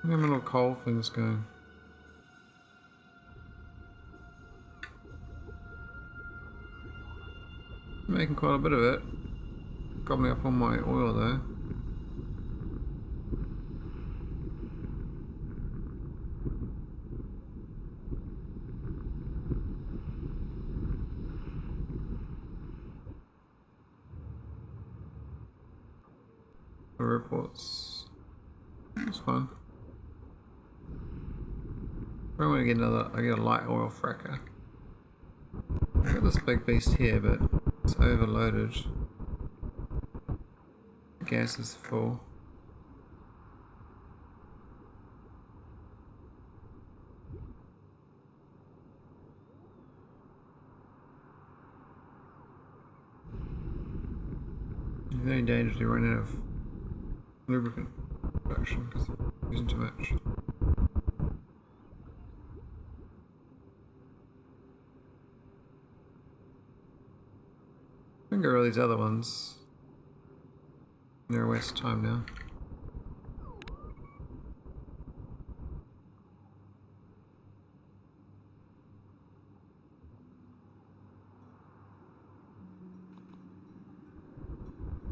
Look at my little coal things going. Making quite a bit of it. Got me up on my oil though. The reports. It's fun. I want to get I get a light oil fracker. I got this big beast here, but it's overloaded. The gas is full. The only danger is you run out of lubricant production because you're using too much. I can get rid of these other ones. They're a waste of time now.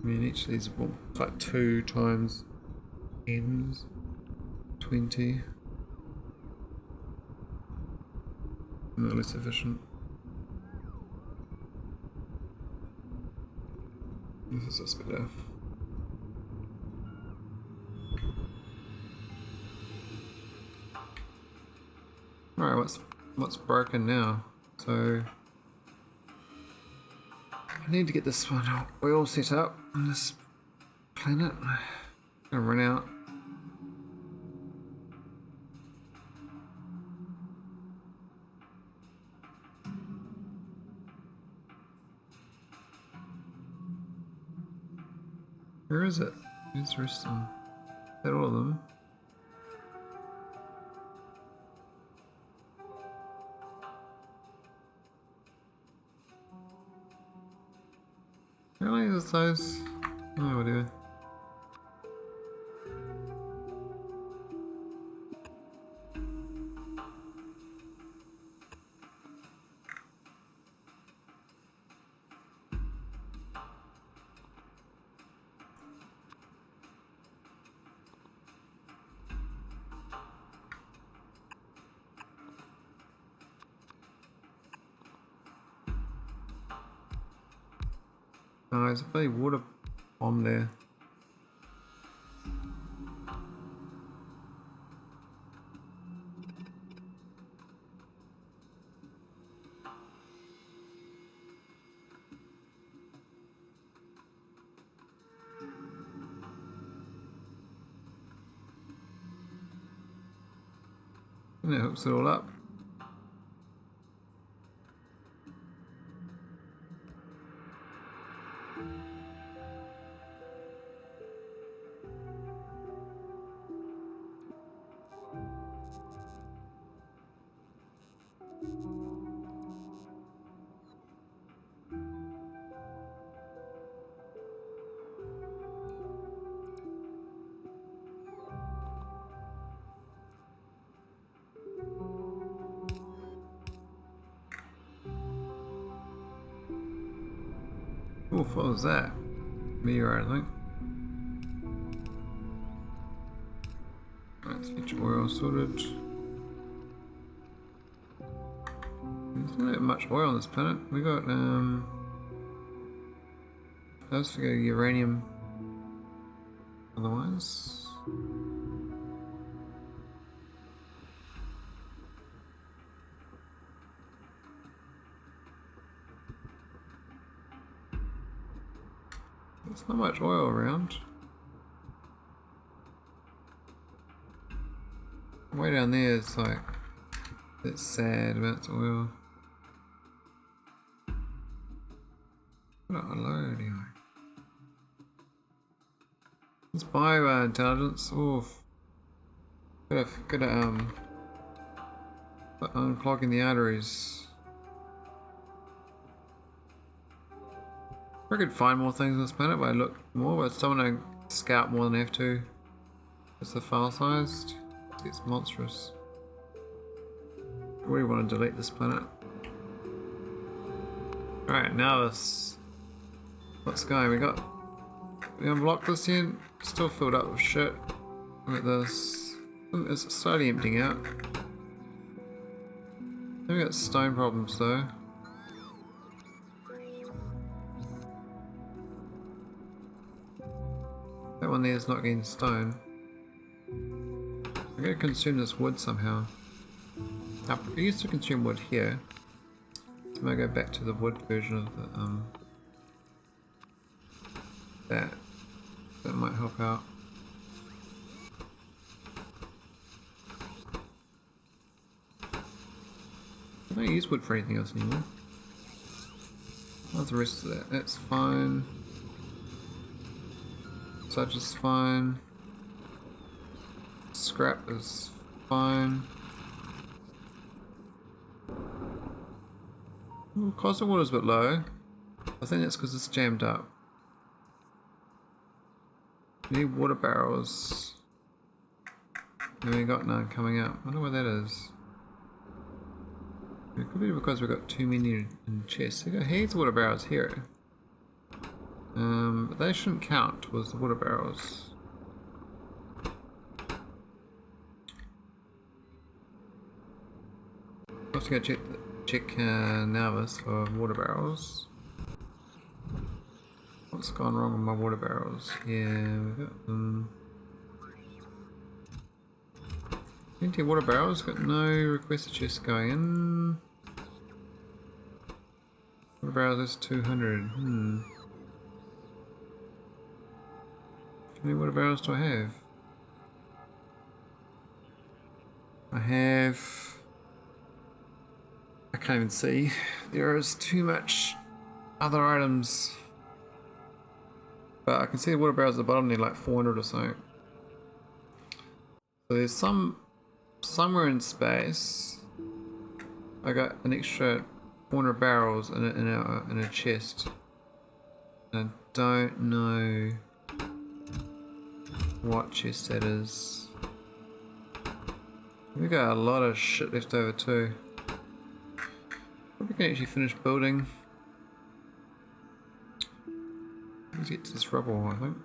I mean, each of these are like 2 times ends 20. Not less efficient. This is just better. Alright, what's broken now? So I need to get this one oil set up on this planet. I'm gonna run out. Where is it? Where's the rest of them? Is that all of them? Really? Is those? Oh, whatever. Oh, there's a bloody water bomb there. And it hooks it all up. Oof, what was that? Meteorite, I think. Let's get your oil sorted. There's not that much oil on this planet. We got, let's figure uranium. Otherwise. There's not much oil around. Way down there is like, it's sad about its oil. Not alone anyway. It's bio intelligence. Oof. Gotta unclogging the arteries. I could find more things on this planet, but I look more, but someone to scout more than I have to. It's the file sized. It's monstrous. I really want to delete this planet. Alright, now this. Let's go. We unblocked this yet? Still filled up with shit. Look at this. It's slowly emptying out. We got stone problems though. That one there is not getting stone. I'm gonna consume this wood somehow. I used to consume wood here. So I'm gonna go back to the wood version of the that might help out. I don't use wood for anything else anymore. How's the rest of that? That's fine. Such is fine. Scrap is fine. Ooh, cost of water is a bit low. I think that's because it's jammed up. Need water barrels. And we got none coming up. I wonder where that is. It could be because we've got too many in chests. We got heaps of water barrels here. But they shouldn't count towards the water barrels. I'll have to go check Nervous for water barrels. What's gone wrong with my water barrels? Yeah, we've got them. Empty water barrels, got no requested chests going in. Water barrels is 200. How many water barrels do I have? I can't even see. There is too much other items. But I can see the water barrels at the bottom, they're like 400 or so. So there's somewhere in space. I got an extra 400 barrels in a chest. I don't know what chest that is. We got a lot of shit left over too. Probably can actually finish building. Let's get to this rubble, I think.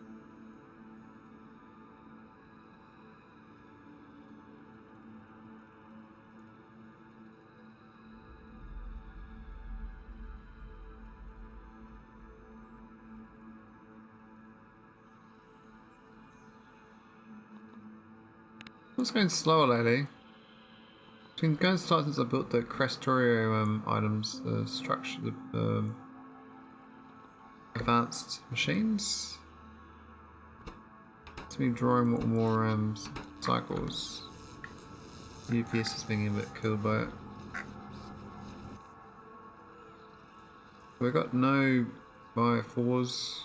It's going slower lately. It's been going slow since I built the Krastorio items, the structure, the advanced machines. It's been drawing more cycles. UPS is being a bit killed by it. We've got no Bio 4s.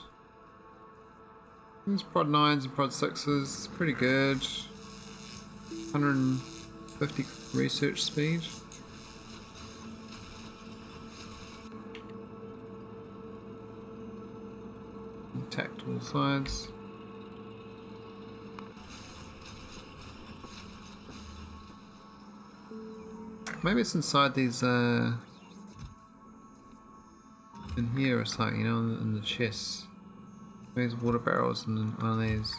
There's prod 9s and prod 6s. It's pretty good. 150 research speed. Tactile sides. Maybe it's inside these in here or something, you know, in the chests. Maybe there's water barrels in one of these.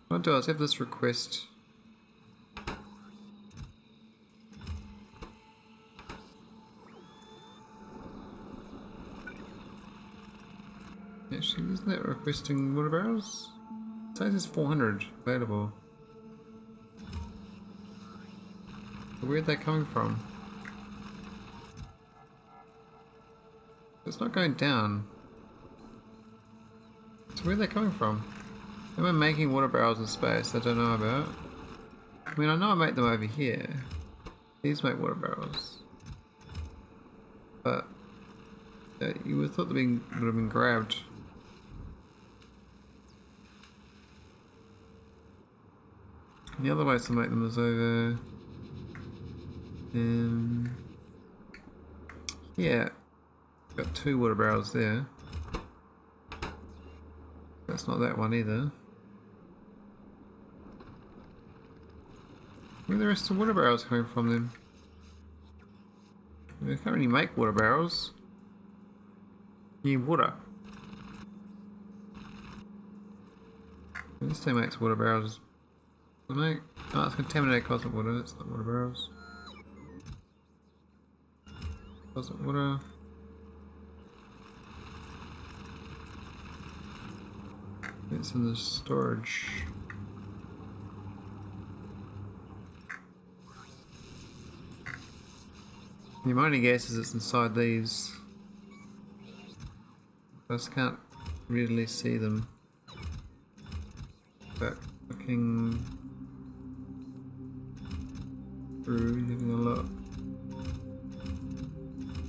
What I'll do is have this request. Actually, isn't that requesting water barrels? It says there's 400 available. Where are they coming from? It's not going down. So where are they coming from? Am I making water barrels in space I don't know about? I mean, I know I make them over here. These make water barrels. But you would have thought they would have been grabbed. And the other way to make them is over yeah, got 2 water barrels there. That's not that one either. Where are the rest of the water barrels coming from then? They can't really make water barrels. You need water. This thing makes water barrels. Oh, it's contaminated cosmic water, it's not water barrels. Cosmic water. It's in the storage. The ammonia gas is inside these. I just can't really see them. But looking through, having a look.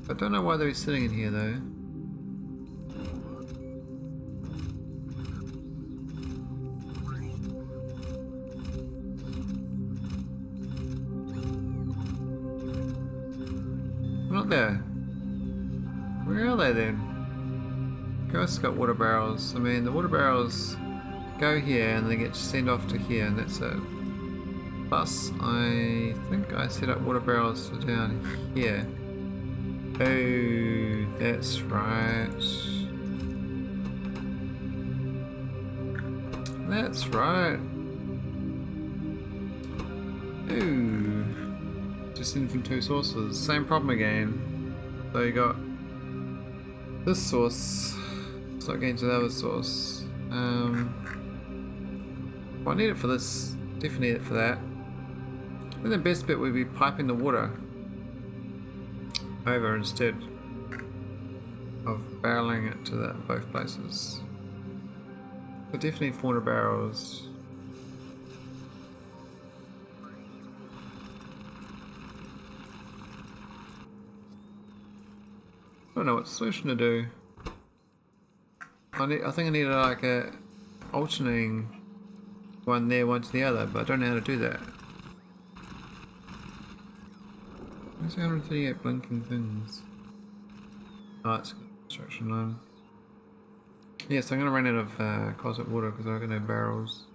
I don't know why they're sitting in here though. They're not there. Where are they then? Ghosts got water barrels. I mean, the water barrels go here and they get sent off to here and that's it. Plus, I think I set up water barrels for down here. Oh, that's right. That's right. Ooh. Just in from 2 sources. Same problem again. So you got this source. It's not getting to the other source. Well, I need it for this. Definitely need it for that. I think the best bit would be piping the water over instead of barreling it to both places. But definitely 400 barrels. I don't know what solution to do. I think I need like a alternating one there, one to the other, but I don't know how to do that. Where's 138 blinking things? Oh, it's construction line. Yeah, so I'm gonna run out of closet water because I've got no barrels.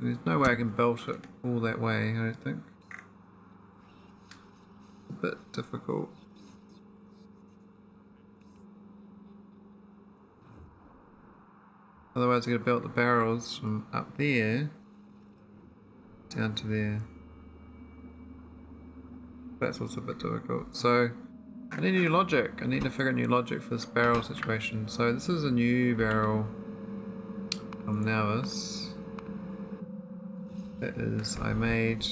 There's no way I can belt it all that way, I don't think. A bit difficult. Otherwise I'm gonna belt the barrels from up there down to there. That's also a bit difficult. So I need new logic. I need to figure out new logic for this barrel situation. So this is a new barrel from Navis. That is, I made...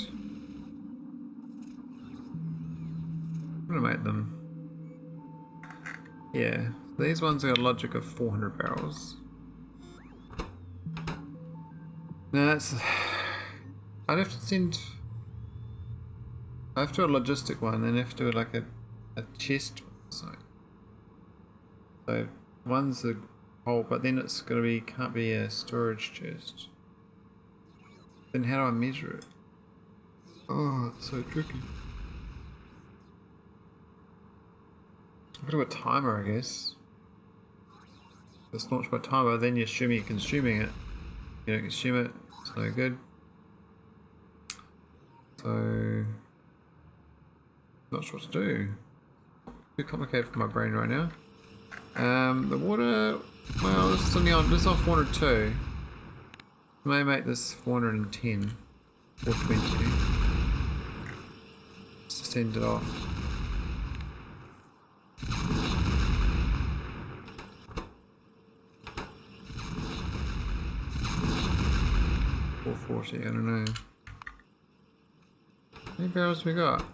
What did I make them? Yeah, these ones got a logic of 400 barrels. Now that's... I'd have to send... I have to do a logistic one, and I have to do like a chest site. So one's a hole, but then it's gonna be, can't be a storage chest. Then how do I measure it? Oh, it's so tricky. I've got to do a timer, I guess. It's launched by timer, then you assume you're consuming it. You don't consume it, it's no good. So, not sure what to do. Too complicated for my brain right now. The water, well, this is only on, this is on 402. I may make this 410, 420. Just send it off. $440, I don't know. How many barrels we got?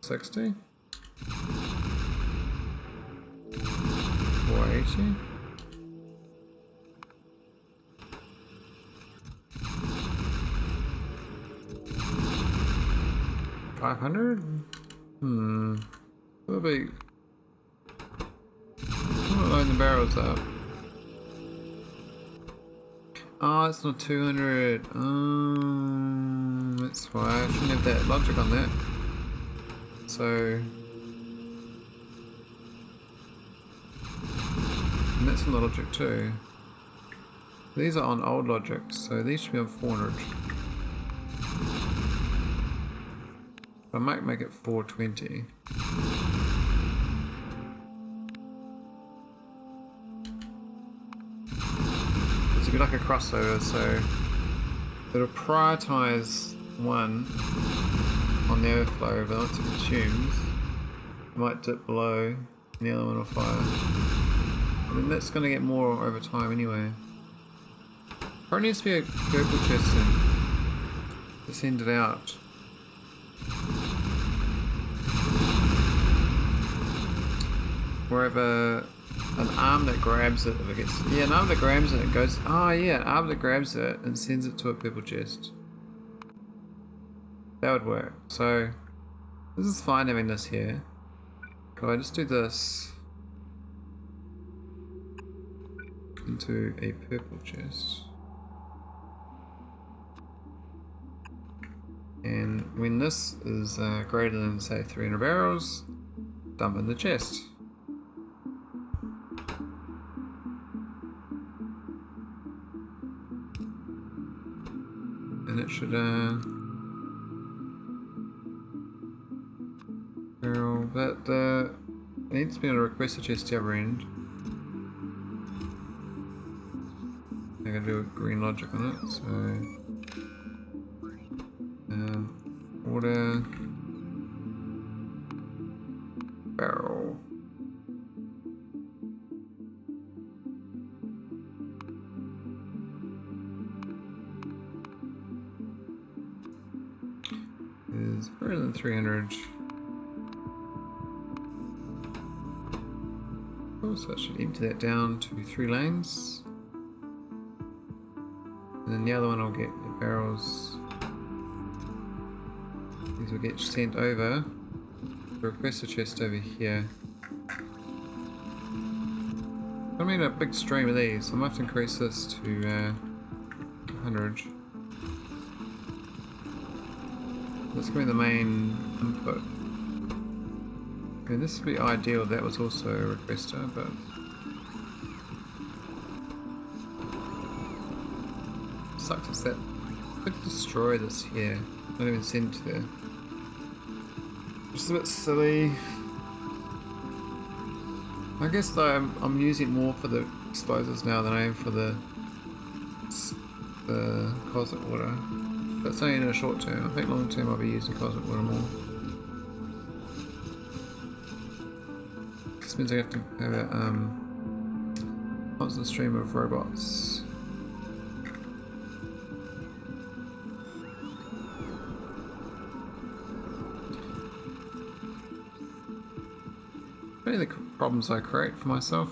60? 480? $500? That'll be... I'm gonna load the barrels up. Oh, it's not 200. That's why I shouldn't have that logic on that. So... And that's on the logic too. These are on old logic, so these should be on 400. I might make it 420. It's a bit like a crossover, so it'll prioritize one on the overflow, but once it consumes, it might dip below, and the other one will fire. And then that's going to get more over time anyway. Probably needs to be a purple chest soon to send it out. Or have an arm that grabs it if it gets... Yeah, an arm that grabs it and goes... Oh yeah, an arm that grabs it and sends it to a purple chest. That would work. So, this is fine having this here. But I just do this into a purple chest. And when this is greater than, say, 300 barrels, dump in the chest. And it should barrel, but it needs to be on a request a chest to the other end. I'm gonna do a green logic on it, so water barrel. Is greater than 300. Oh, so I should empty that down to 3 lanes. And then the other one will get the barrels. These will get sent over request a chest over here. I mean a big stream of these, so I might have to increase this to 100. That's going to be the main input. I mean, this would be ideal if that was also a requester, but sucks is that I could destroy this here, not even send it there. Just a bit silly. I guess though I'm using it more for the explosives now than I am for the cosmic water. That's only in a short term. I think long term I'll be using cosmic water more. This means I have to have a constant stream of robots. Any of the problems I create for myself.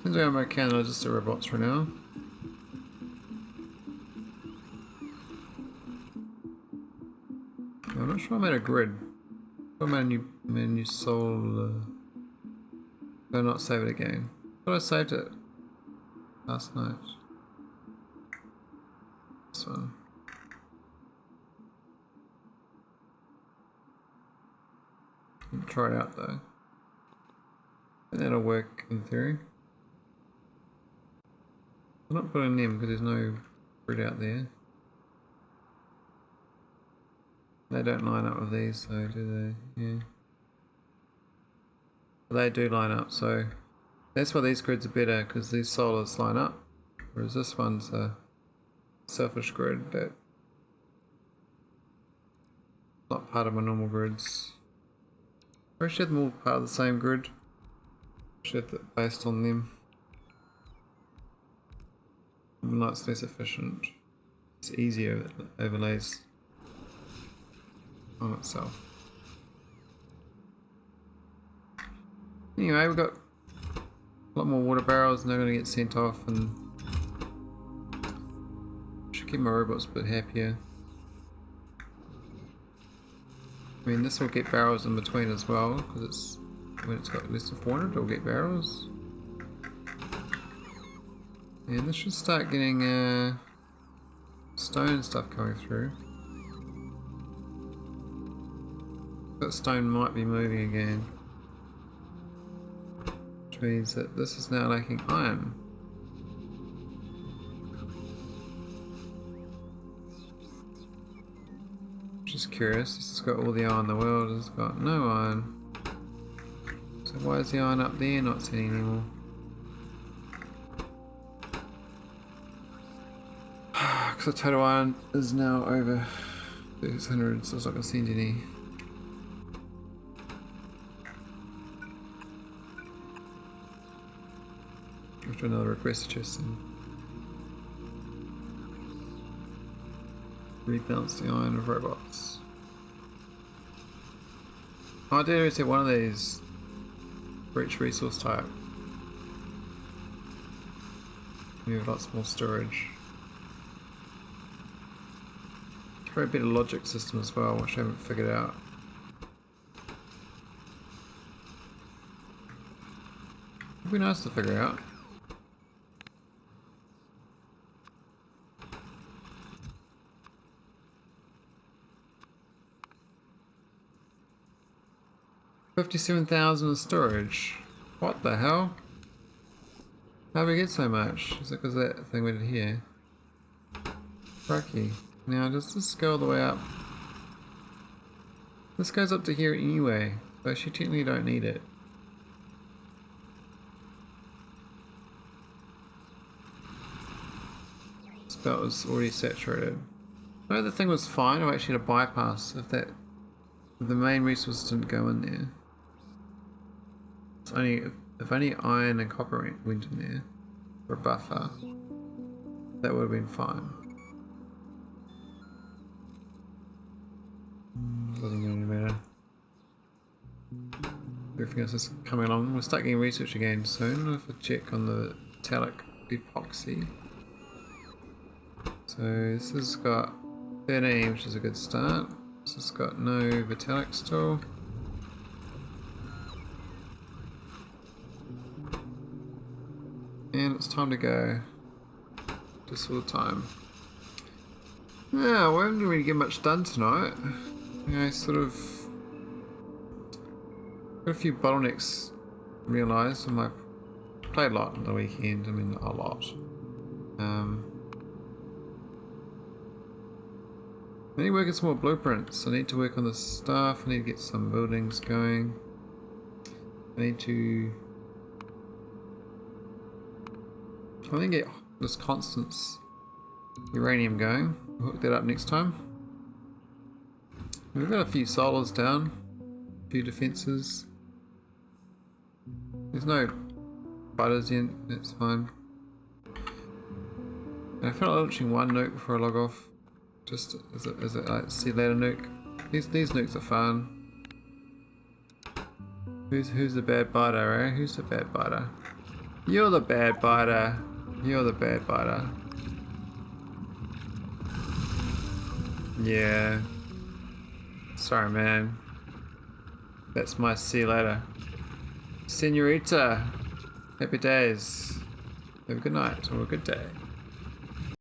Seems like I'm okay, I'll just do robots for now. I'm not sure I made a grid. I made a new soul. Do not save it again. I thought I saved it last night. This one. Try it out though. And that'll work in theory. I'm not putting them because there's no grid out there. They don't line up with these though, do they? Yeah. But they do line up, so that's why these grids are better, because these solars line up. Whereas this one's a selfish grid that's not part of my normal grids. I should have them all part of the same grid. Should have it based on them. Even though it's less efficient, it's easier overlays on itself. Anyway, we've got a lot more water barrels and they're going to get sent off, and should keep my robots a bit happier. I mean, this will get barrels in between as well, because it's when it's got less than 400 it'll get barrels. And this should start getting stone stuff coming through. That stone might be moving again, which means that this is now lacking iron. Just curious, this has got all the iron in the world, it's got no iron. So why is the iron up there not sitting anymore? Because the total iron is now over 600, so it's not going to send any. After another request chest and rebalance the iron of robots. Oh, I did always have one of these for each resource type. We have lots more storage. Probably a bit of logic system as well, which I haven't figured out. It'd be nice to figure out. $57,000 of storage. What the hell? How do we get so much? Is it because of that thing we did here? Crikey. Now does this go all the way up? This goes up to here anyway, so she technically don't need it. This belt was already saturated. No, the thing was fine. I actually had a bypass if the main resource didn't go in there. It's only if only iron and copper went in there for a buffer, that would have been fine. Doesn't get any better. Everything else is coming along. We'll start getting research again soon. I'll have to check on the metallic epoxy. So this has got 13, which is a good start. This has got no metallic still. And it's time to go. Just all the time. Yeah, we haven't really get much done tonight. I sort of got a few bottlenecks realised. I played a lot on the weekend. I mean, a lot. I need to work on some more blueprints. I need to work on the stuff. I need to get some buildings going. I need to get this Constance uranium going. We'll hook that up next time. We've got a few solars down, a few defences. There's no fighters yet, that's fine. And I feel like launching one nuke before I log off. Just as it like see later nuke. These nukes are fun. Who's the bad biter, eh? Who's the bad biter? You're the bad biter. You're the bad biter. Yeah. Sorry, man. That's my see you later. Senorita. Happy days. Have a good night or a good day.